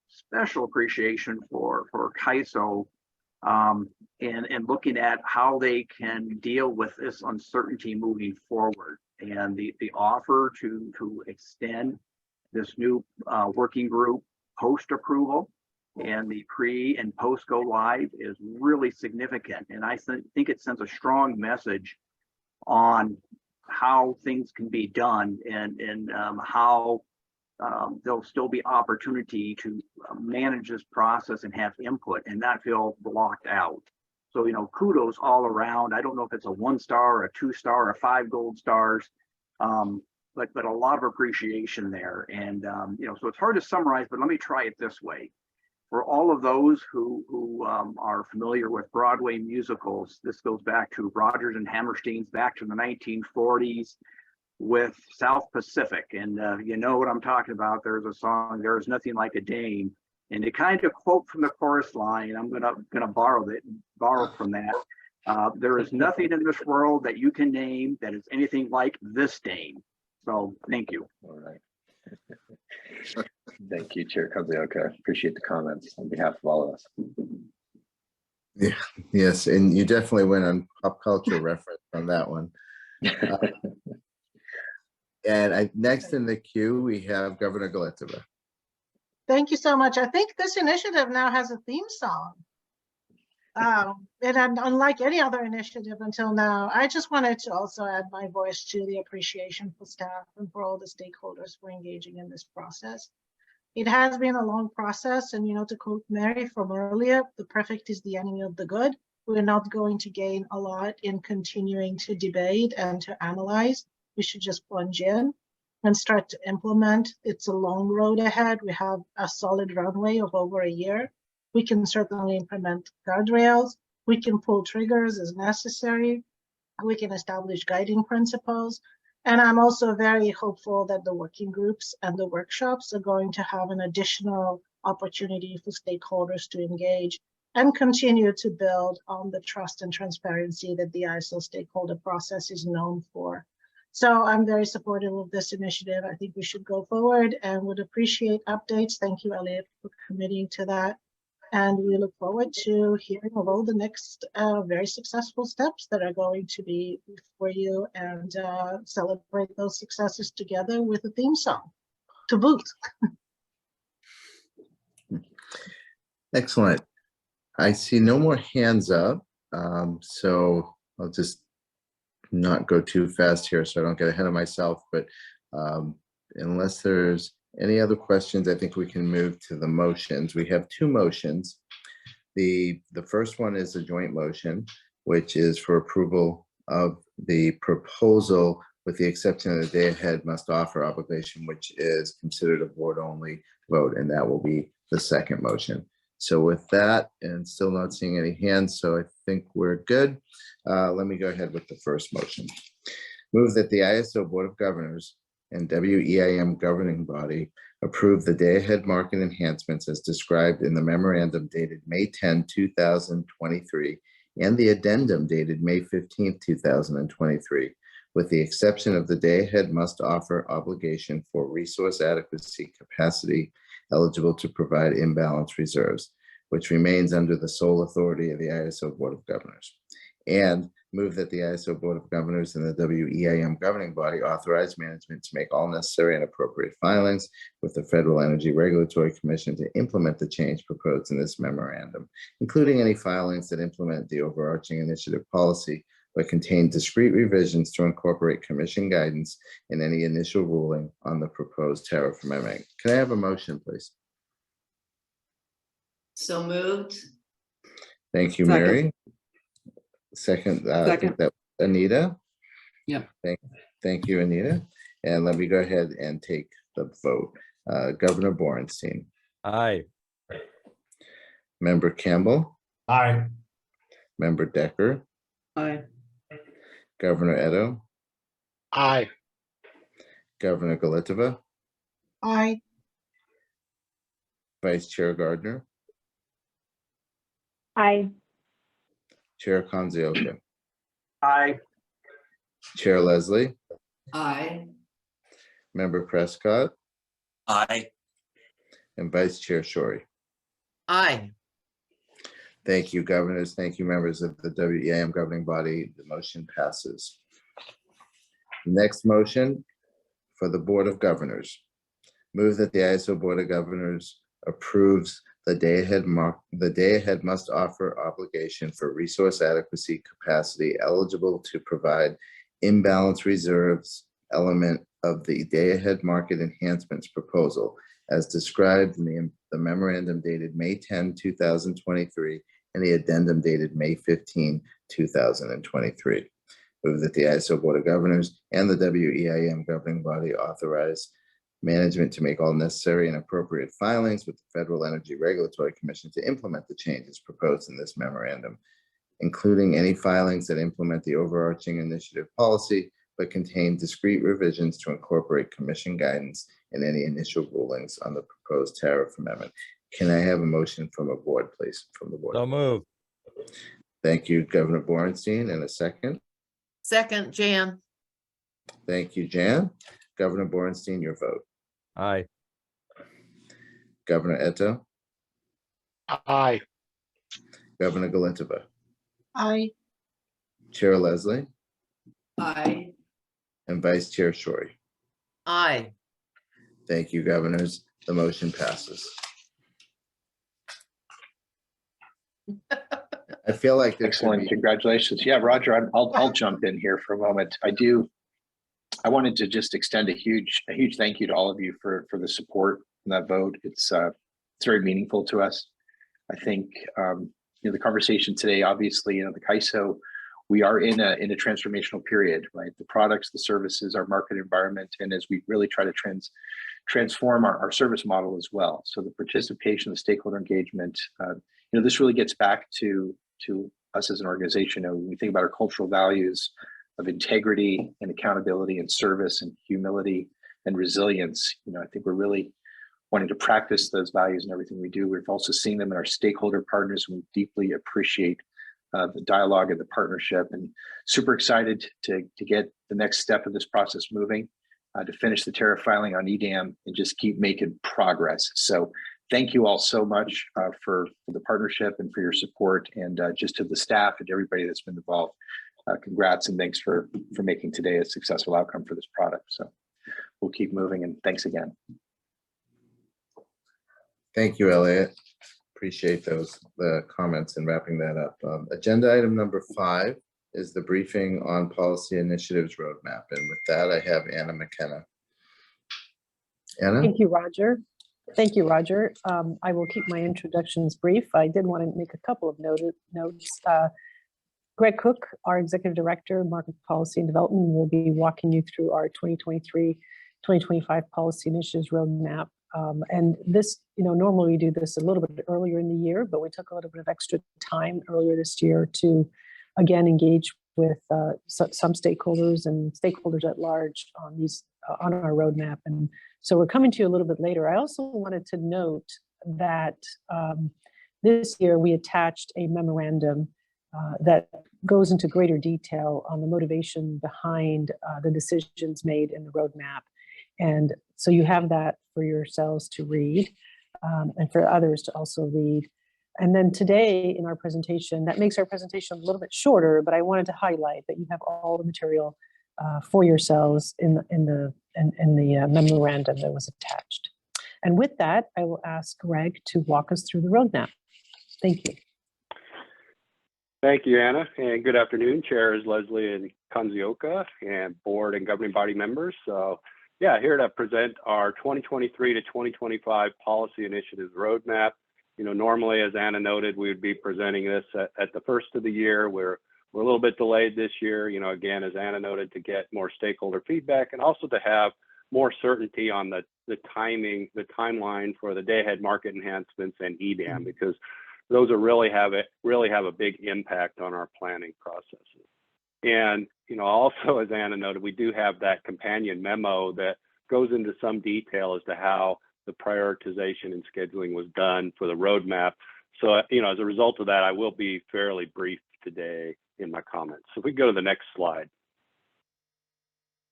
special appreciation for CAISO and looking at how they can deal with this uncertainty moving forward. And the offer to extend this new working group post approval and the pre and post go live is really significant. And I think it sends a strong message on how things can be done and how there'll still be opportunity to manage this process and have input and not feel blocked out. So, kudos all around. I don't know if it's a 1-star, a 2-star, or 5 gold stars, but a lot of appreciation there. And, so it's hard to summarize, but let me try it this way. For all of those who are familiar with Broadway musicals, this goes back to Rodgers and Hammerstein's back to the 1940s with South Pacific. And you know what I'm talking about. There's a song, "There's Nothing Like a Dame." And to kind of quote from the chorus line, I'm gonna borrow from that. There is nothing in this world that you can name that is anything like this dame. So thank you.
All right. Thank you, Chair Kanzioka. Appreciate the comments on behalf of all of us.
Yeah, yes, and you definitely went on pop culture reference on that one. And next in the queue, we have Governor Galetova.
Thank you so much. I think this initiative now has a theme song. And unlike any other initiative until now, I just wanted to also add my voice to the appreciation for staff and for all the stakeholders for engaging in this process. It has been a long process, and to quote Mary from earlier, the perfect is the enemy of the good. We're not going to gain a lot in continuing to debate and to analyze. We should just plunge in and start to implement. It's a long road ahead. We have a solid runway of over a year. We can certainly implement guardrails. We can pull triggers as necessary. We can establish guiding principles. And I'm also very hopeful that the working groups and the workshops are going to have an additional opportunity for stakeholders to engage and continue to build on the trust and transparency that the ISO stakeholder process is known for. So I'm very supportive of this initiative. I think we should go forward and would appreciate updates. Thank you, Elliot, for committing to that. And we look forward to hearing of all the next very successful steps that are going to be before you, and celebrate those successes together with a theme song to boot.
Excellent. I see no more hands up. So I'll just not go too fast here so I don't get ahead of myself, but unless there's any other questions, I think we can move to the motions. We have two motions. The first one is a joint motion, which is for approval of the proposal with the exception of the day ahead must offer obligation, which is considered a board only vote, and that will be the second motion. So with that, and still not seeing any hands, so I think we're good. Let me go ahead with the first motion. Move that the ISO Board of Governors and WEIM governing body approve the day-ahead market enhancements as described in the memorandum dated May 10, 2023, and the addendum dated May 15, 2023, with the exception of the day-ahead must offer obligation for resource adequacy capacity eligible to provide imbalance reserves, which remains under the sole authority of the ISO Board of Governors. And move that the ISO Board of Governors and the WEIM governing body authorize management to make all necessary and appropriate filings with the Federal Energy Regulatory Commission to implement the change proposed in this memorandum, including any filings that implement the overarching initiative policy but contain discrete revisions to incorporate commission guidance in any initial ruling on the proposed tariff amendment. Can I have a motion, please?
So moved.
Thank you,
Second.
Mary. Second, I think that Anita.
Yep.
Thank you, Anita. And let me go ahead and take the vote. Governor Borenstein.
Aye.
Member Campbell.
Aye.
Member Decker.
Aye.
Governor Edo.
Aye.
Governor Galitova.
Aye.
Vice Chair Gardner.
Aye.
Chair Konzioka.
Aye.
Chair Leslie.
Aye.
Member Prescott.
Aye.
And Vice Chair Shorey.
Aye.
Thank you, governors. Thank you, members of the WEIM governing body. The motion passes. Next motion for the Board of Governors. Move that the ISO Board of Governors approves the day-ahead must offer obligation for resource adequacy capacity eligible to provide imbalance reserves element of the day-ahead market enhancements proposal as described in the memorandum dated May 10, 2023, and the addendum dated May 15, 2023. Move that the ISO Board of Governors and the WEIM governing body authorize management to make all necessary and appropriate filings with the Federal Energy Regulatory Commission to implement the changes proposed in this memorandum, including any filings that implement the overarching initiative policy, but contain discrete revisions to incorporate commission guidance in any initial rulings on the proposed tariff amendment. Can I have a motion from a board, please, from the board?
So move.
Thank you, Governor Borenstein, and a second.
Second, Jan.
Thank you, Jan. Governor Borenstein, your vote.
Aye.
Governor Eto.
Aye.
Governor Galitova.
Aye.
Chair Leslie.
Aye.
And Vice Chair Shorey.
Aye.
Thank you, governors. The motion passes. I feel like there should
Excellent.
be.
Congratulations. Yeah, Roger, I'll jump in here for a moment. I wanted to just extend a huge thank you to all of you for the support in that vote. It's very meaningful to us. I think the conversation today, obviously, the CAISO, we are in a transformational period, right? The products, the services, our market environment, and as we really try to transform our service model as well. So the participation, the stakeholder engagement, this really gets back to us as an organization. When we think about our cultural values of integrity and accountability and service and humility and resilience, I think we're really wanting to practice those values in everything we do. We've also seen them in our stakeholder partners, and we deeply appreciate the dialogue and the partnership, and super excited to get the next step of this process moving, to finish the tariff filing on EDAM and just keep making progress. So thank you all so much for the partnership and for your support, and just to the staff and everybody that's been involved. Congrats and thanks for making today a successful outcome for this product. So we'll keep moving, and thanks again.
Thank you, Elliot. Appreciate the comments and wrapping that up. Agenda item number 5 is the briefing on policy initiatives roadmap. And with that, I have Anna McKenna. Anna?
Thank you, Roger. Thank you, Roger. I will keep my introductions brief. I did want to make a couple of notes. Greg Cook, our Executive Director, Market Policy and Development, will be walking you through our 2023-2025 policy initiatives roadmap. And this, normally we do this a little bit earlier in the year, but we took a little bit of extra time earlier this year to, again, engage with some stakeholders and stakeholders at large on on our roadmap. And so we're coming to you a little bit later. I also wanted to note that this year we attached a memorandum that goes into greater detail on the motivation behind the decisions made in the roadmap. And so you have that for yourselves to read and for others to also read. And then today in our presentation, that makes our presentation a little bit shorter, but I wanted to highlight that you have all the material for yourselves in the memorandum that was attached. And with that, I will ask Greg to walk us through the roadmap. Thank you.
Thank you, Anna, and good afternoon, Chairs Leslie and Kanzioka, and board and governing body members. So, yeah, here to present our 2023 to 2025 policy initiatives roadmap. Normally, as Anna noted, we would be presenting this at the first of the year. We're a little bit delayed this year, again, as Anna noted, to get more stakeholder feedback and also to have more certainty on the timeline for the day-ahead market enhancements and EDAM, because those are really have a big impact on our planning processes. And also, as Anna noted, we do have that companion memo that goes into some detail as to how the prioritization and scheduling was done for the roadmap. So, as a result of that, I will be fairly brief today in my comments. So if we go to the next slide.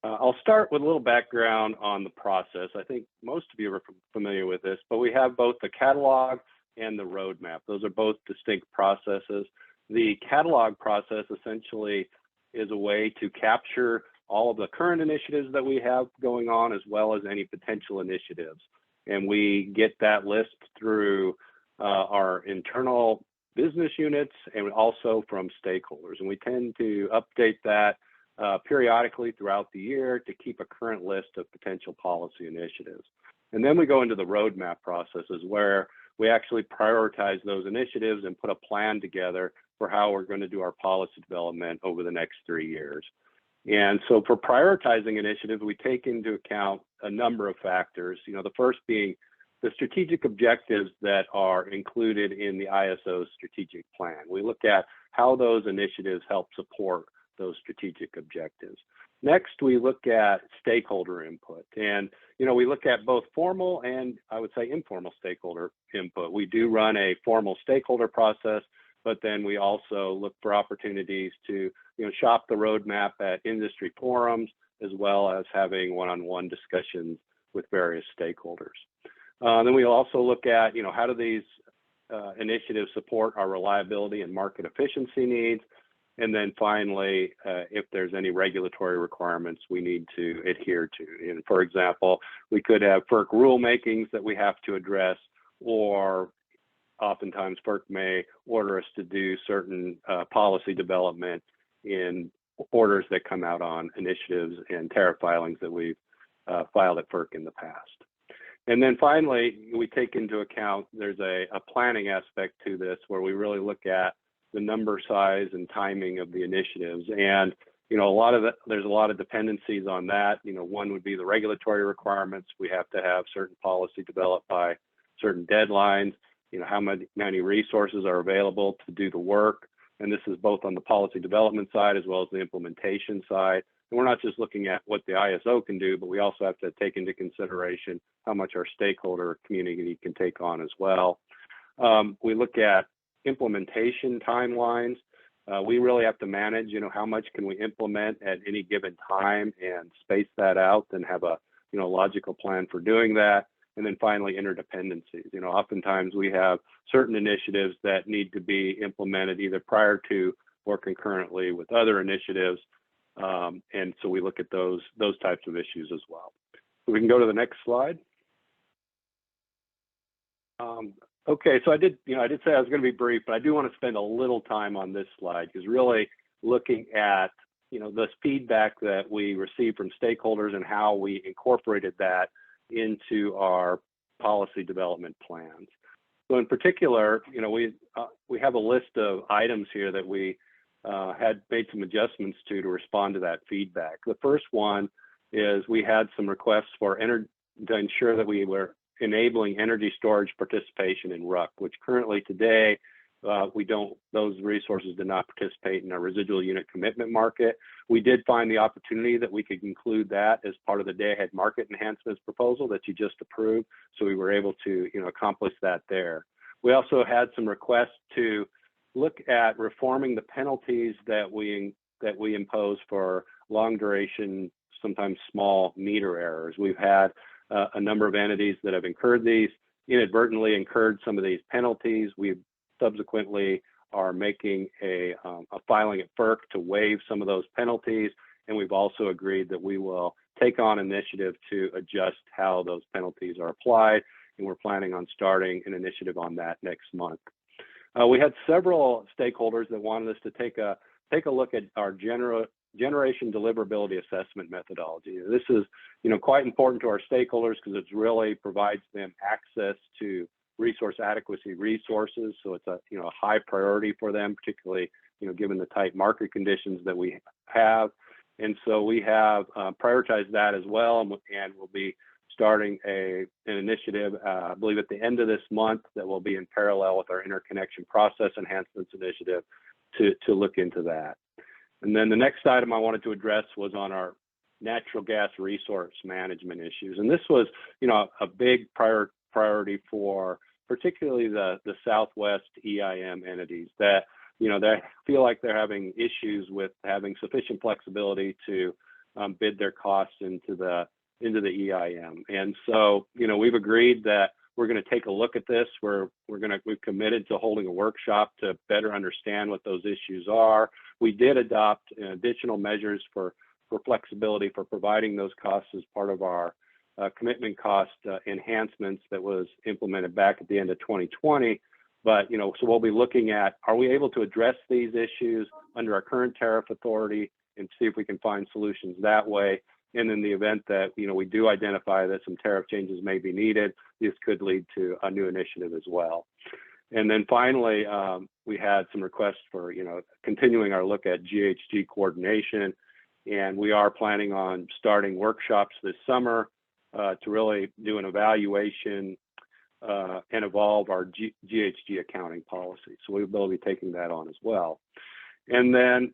I'll start with a little background on the process. I think most of you are familiar with this, but we have both the catalog and the roadmap. Those are both distinct processes. The catalog process essentially is a way to capture all of the current initiatives that we have going on, as well as any potential initiatives. And we get that list through our internal business units and also from stakeholders. And we tend to update that periodically throughout the year to keep a current list of potential policy initiatives. And then we go into the roadmap processes where we actually prioritize those initiatives and put a plan together for how we're going to do our policy development over the next 3 years. And so for prioritizing initiatives, we take into account a number of factors, the first being the strategic objectives that are included in the ISO's strategic plan. We look at how those initiatives help support those strategic objectives. Next, we look at stakeholder input, and we look at both formal and I would say informal stakeholder input. We do run a formal stakeholder process, but then we also look for opportunities to shop the roadmap at industry forums, as well as having one-on-one discussions with various stakeholders. Then we also look at how do these initiatives support our reliability and market efficiency needs. And then finally, if there's any regulatory requirements we need to adhere to. And for example, we could have FERC rulemakings that we have to address, or oftentimes FERC may order us to do certain policy development in orders that come out on initiatives and tariff filings that we've filed at FERC in the past. And then finally, we take into account there's a planning aspect to this where we really look at the number, size, and timing of the initiatives. And there's a lot of dependencies on that. One would be the regulatory requirements. We have to have certain policy developed by certain deadlines. How many resources are available to do the work. And this is both on the policy development side as well as the implementation side. And we're not just looking at what the ISO can do, but we also have to take into consideration how much our stakeholder community can take on as well. We look at implementation timelines. We really have to manage, how much can we implement at any given time and space that out and have a, logical plan for doing that. And then finally, interdependencies. You know, oftentimes we have certain initiatives that need to be implemented either prior to or concurrently with other initiatives. And so we look at those types of issues as well. So we can go to the next slide. Okay, so I did say I was going to be brief, but I do want to spend a little time on this slide because really looking at this feedback that we received from stakeholders and how we incorporated that into our policy development plans. So in particular, we have a list of items here that we had made some adjustments to respond to that feedback. The first one is we had some requests to ensure that we were enabling energy storage participation in RUC, which currently today those resources do not participate in our residual unit commitment market. We did find the opportunity that we could include that as part of the day-ahead market enhancements proposal that you just approved. So we were able to accomplish that there. We also had some requests to look at reforming the penalties that we impose for long duration, sometimes small meter errors. We've had a number of entities that have inadvertently incurred some of these penalties. We subsequently are making a filing at FERC to waive some of those penalties. And we've also agreed that we will take on initiative to adjust how those penalties are applied. And we're planning on starting an initiative on that next month. We had several stakeholders that wanted us to take a look at our generation deliverability assessment methodology. This is, quite important to our stakeholders because it really provides them access to resource adequacy resources. So it's a high priority for them, particularly given the tight market conditions that we have. And so we have prioritized that as well, and we'll be starting an initiative, I believe at the end of this month, that will be in parallel with our interconnection process enhancements initiative to look into that. And then the next item I wanted to address was on our natural gas resource management issues. And this was, a big priority for particularly the Southwest EIM entities that, they feel like they're having issues with having sufficient flexibility to bid their costs into the EIM. And so, we've agreed that we're going to take a look at this. We've committed to holding a workshop to better understand what those issues are. We did adopt additional measures for flexibility for providing those costs as part of our commitment cost enhancements that was implemented back at the end of 2020. But, so we'll be looking at, are we able to address these issues under our current tariff authority and see if we can find solutions that way. And in the event that, we do identify that some tariff changes may be needed, this could lead to a new initiative as well. And then finally, we had some requests for, continuing our look at GHG coordination. And we are planning on starting workshops this summer to really do an evaluation and evolve our GHG accounting policy. So we will be taking that on as well. And then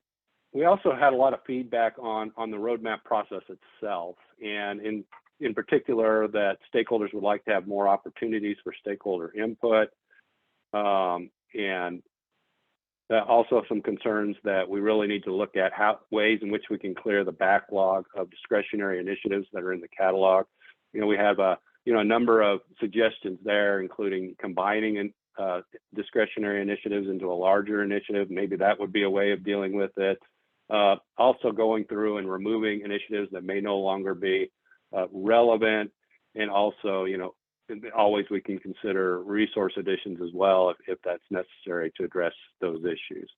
we also had a lot of feedback on the roadmap process itself, and in particular that stakeholders would like to have more opportunities for stakeholder input, and also some concerns that we really need to look at ways in which we can clear the backlog of discretionary initiatives that are in the catalog. We have a number of suggestions there, including combining discretionary initiatives into a larger initiative. Maybe that would be a way of dealing with it. Also going through and removing initiatives that may no longer be relevant. And also, always we can consider resource additions as well if that's necessary to address those issues.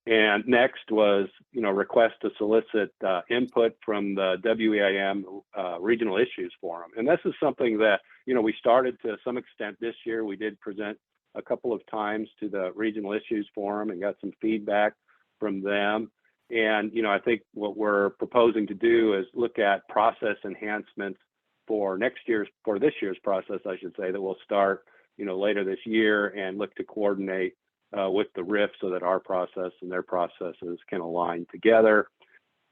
And next was, request to solicit input from the WEIM Regional Issues Forum. And this is something that, we started to some extent this year. We did present a couple of times to the Regional Issues Forum and got some feedback from them. And, I think what we're proposing to do is look at process enhancements for this year's process, I should say, that will start, later this year and look to coordinate with the RIF so that our process and their processes can align together.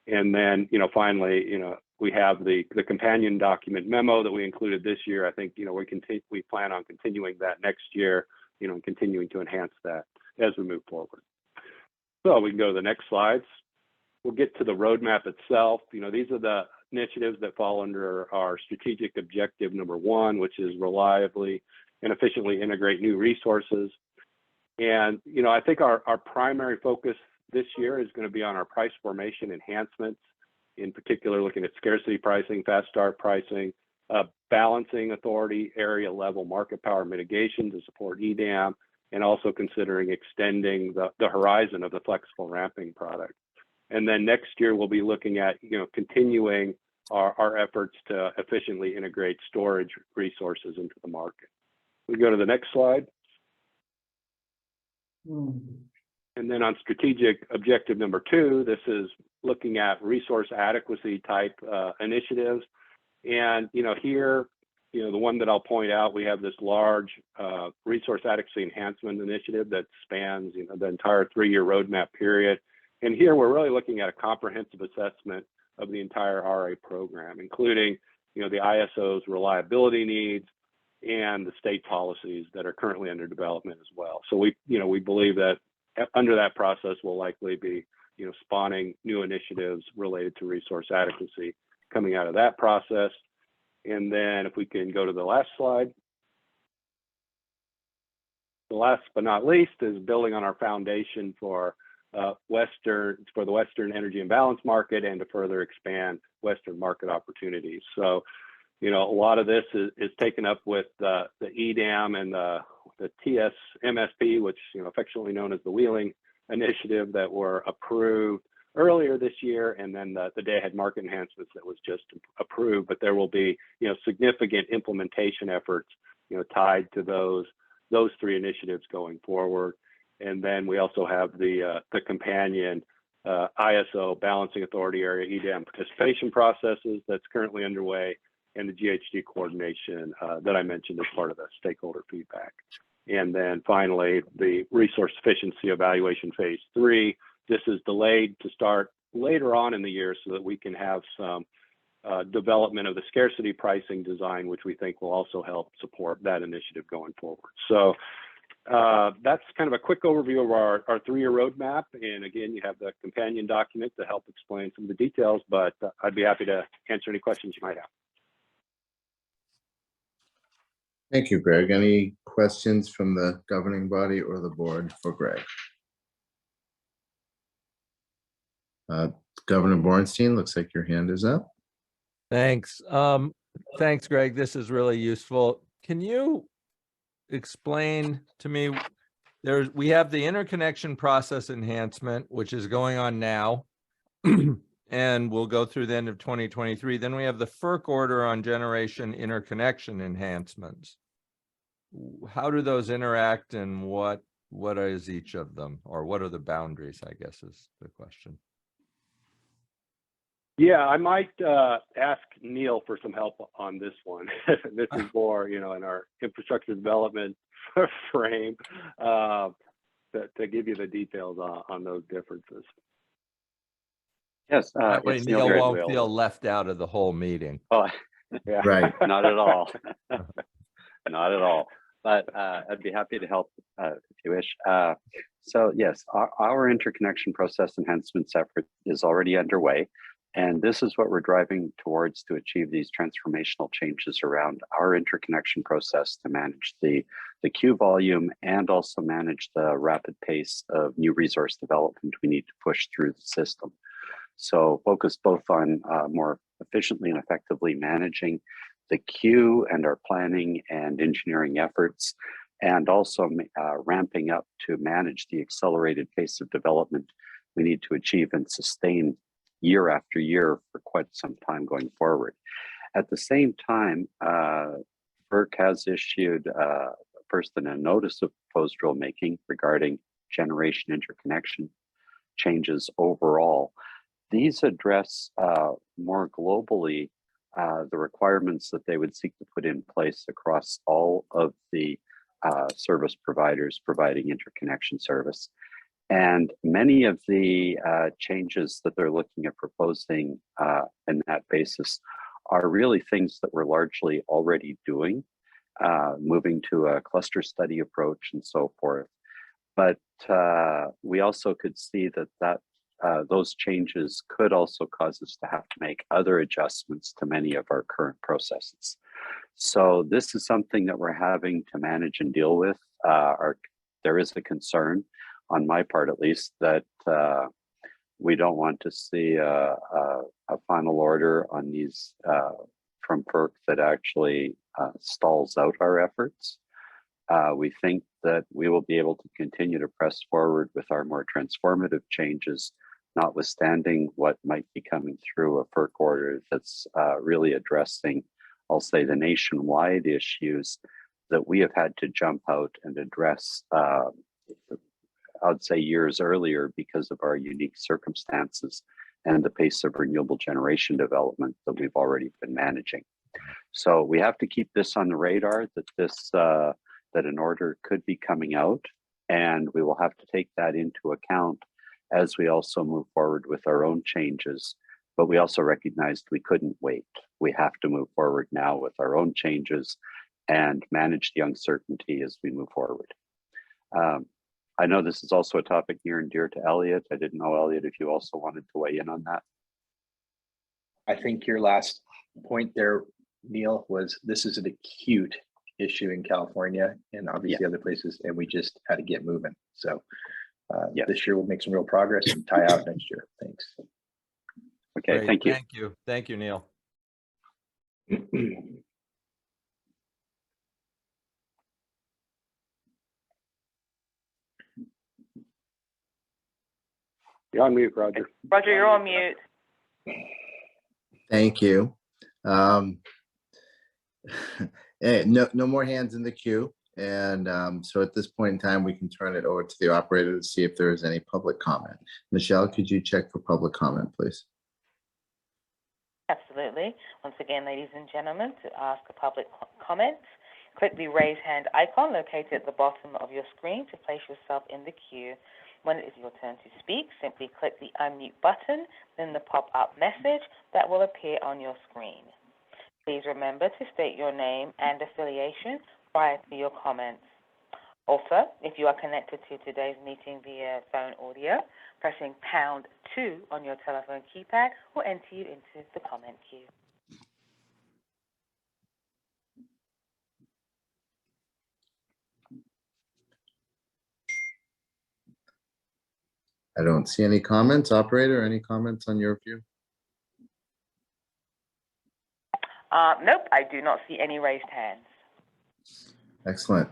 And then, finally, we have the companion document memo that we included this year. I think, we plan on continuing that next year, and continuing to enhance that as we move forward. So we can go to the next slides. We'll get to the roadmap itself. These are initiatives that fall under our strategic objective number 1, which is reliably and efficiently integrate new resources. And, you know, I think our primary focus this year is going to be on our price formation enhancements, in particular looking at scarcity pricing, fast start pricing, balancing authority area level market power mitigation to support EDAM, and also considering extending the horizon of the flexible ramping product. And then next year we'll be looking at, you know, continuing our efforts to efficiently integrate storage resources into the market. We go to the next slide. And then on strategic objective number 2, this is looking at resource adequacy type initiatives. And, you know, here, you know, the one that I'll point out, we have this large resource adequacy enhancement initiative that spans, you know, the entire 3-year roadmap period. And here we're really looking at a comprehensive assessment of the entire RA program, including, you know, the ISO's reliability needs and the state policies that are currently under development as well. So we believe that under that process will likely be, you know, spawning new initiatives related to resource adequacy coming out of that process. And then if we can go to the last slide. The last but not least is building on our foundation for the Western energy imbalance market and to further expand Western market opportunities. So, you know, a lot of this is taken up with the EDAM and the TSMSP, which, you know, affectionately known as the Wheeling Initiative, that were approved earlier this year, and then the day-ahead market enhancements that was just approved. But there will be, you know, significant implementation efforts, you know, tied to those 3 initiatives going forward. And then we also have the companion ISO balancing authority area EDAM participation processes that's currently underway, and the GHG coordination that I mentioned as part of the stakeholder feedback. And then finally, the resource efficiency evaluation phase 3. This is delayed to start later on in the year so that we can have some development of the scarcity pricing design, which we think will also help support that initiative going forward. So that's kind of a quick overview of our 3-year roadmap. And again, you have the companion document to help explain some of the details, but I'd be happy to answer any questions you might have.
Thank you, Greg. Any questions from the governing body or the board for Greg? Governor Bornstein, looks like your hand is up.
Thanks. Thanks, Greg. This is really useful. Can you explain to me, we have the interconnection process enhancement, which is going on now, and we'll go through the end of 2023. Then we have the FERC order on generation interconnection enhancements. How do those interact, and what is each of them, or what are the boundaries, I guess is the question.
Yeah, I might ask Neil for some help on this one. This is more, you know, in our infrastructure development frame to give you the details on those differences.
Yes, that way Neil won't feel left out of the whole meeting.
Oh,
yeah,
right.
Not at all. Not at all. But I'd be happy to help if you wish. So yes, our interconnection process enhancements effort is already underway. And this is what we're driving towards to achieve these transformational changes around our interconnection process to manage the queue volume and also manage the rapid pace of new resource development we need to push through the system. So focus both on more efficiently and effectively managing the queue and our planning and engineering efforts, and also ramping up to manage the accelerated pace of development we need to achieve and sustain year after year for quite some time going forward. At the same time, FERC has issued first a notice of proposed rulemaking regarding generation interconnection changes overall. These address more globally the requirements that they would seek to put in place across all of the service providers providing interconnection service. And many of the changes that they're looking at proposing in that basis are really things that we're largely already doing, moving to a cluster study approach and so forth. But we also could see that those changes could also cause us to have to make other adjustments to many of our current processes. So this is something that we're having to manage and deal with. There is a concern, on my part at least, that we don't want to see a final order on these from FERC that actually stalls out our efforts. We think that we will be able to continue to press forward with our more transformative changes, notwithstanding what might be coming through a FERC order that's really addressing, I'll say, the nationwide issues that we have had to jump out and address, I'd say years earlier, because of our unique circumstances and the pace of renewable generation development that we've already been managing. So we have to keep this on the radar, that this that an order could be coming out, and we will have to take that into account as we also move forward with our own changes. But we also recognized we couldn't wait. We have to move forward now with our own changes and manage the uncertainty as we move forward. I know this is also a topic near and dear to Elliot. I didn't know, Elliot, if you also wanted to weigh in on that.
I think your last point there, Neil, was this is an acute issue in California and obviously other places, and we just had to get moving. So this year we'll make some real progress and tie out next year. Thanks.
Okay,
Great.
thank you.
Thank you. Thank you, Neil.
You're on mute, Roger.
Roger, you're on mute.
Thank you. No more hands in the queue. And so at this point in time, we can turn it over to the operator to see if there is any public comment. Michelle, could you check for public comment, please?
Absolutely. Once again, ladies and gentlemen, to ask a public comment, click the raise hand icon located at the bottom of your screen to place yourself in the queue. When it is your turn to speak, simply click the unmute button, then the pop-up message that will appear on your screen. Please remember to state your name and affiliation prior to your comments. Also, if you are connected to today's meeting via phone audio, pressing #2 on your telephone keypad will enter you into the comment queue.
I don't see any comments. Operator, any comments on your view?
Nope, I do not see any raised hands.
Excellent.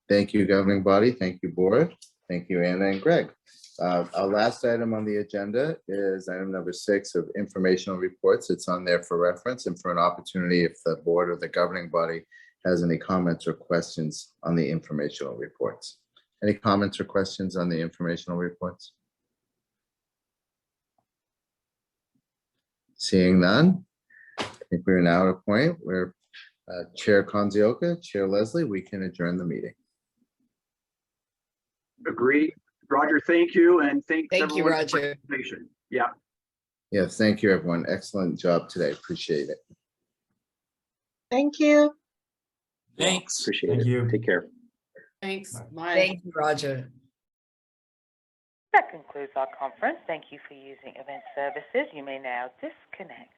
Thank you, governing body. Thank you, board. Thank you, Anna and Greg. Our last item on the agenda is item number 6 of informational reports. It's on there for reference and for an opportunity if the board or the governing body has any comments or questions on the informational reports. Any comments or questions on the informational reports? Seeing none, I think we're now at a point where Chair Kanzioka, Chair Leslie, we can adjourn the meeting.
Agreed. Roger, thank you. And thank
you,
everyone for
Roger.
participation. Yeah.
Yes, thank you, everyone. Excellent job today. Appreciate it.
Thank you.
Thanks.
Appreciate it. Take care.
Thanks. Bye.
Thank you, Roger.
That concludes our conference. Thank you for using Event Services. You may now disconnect.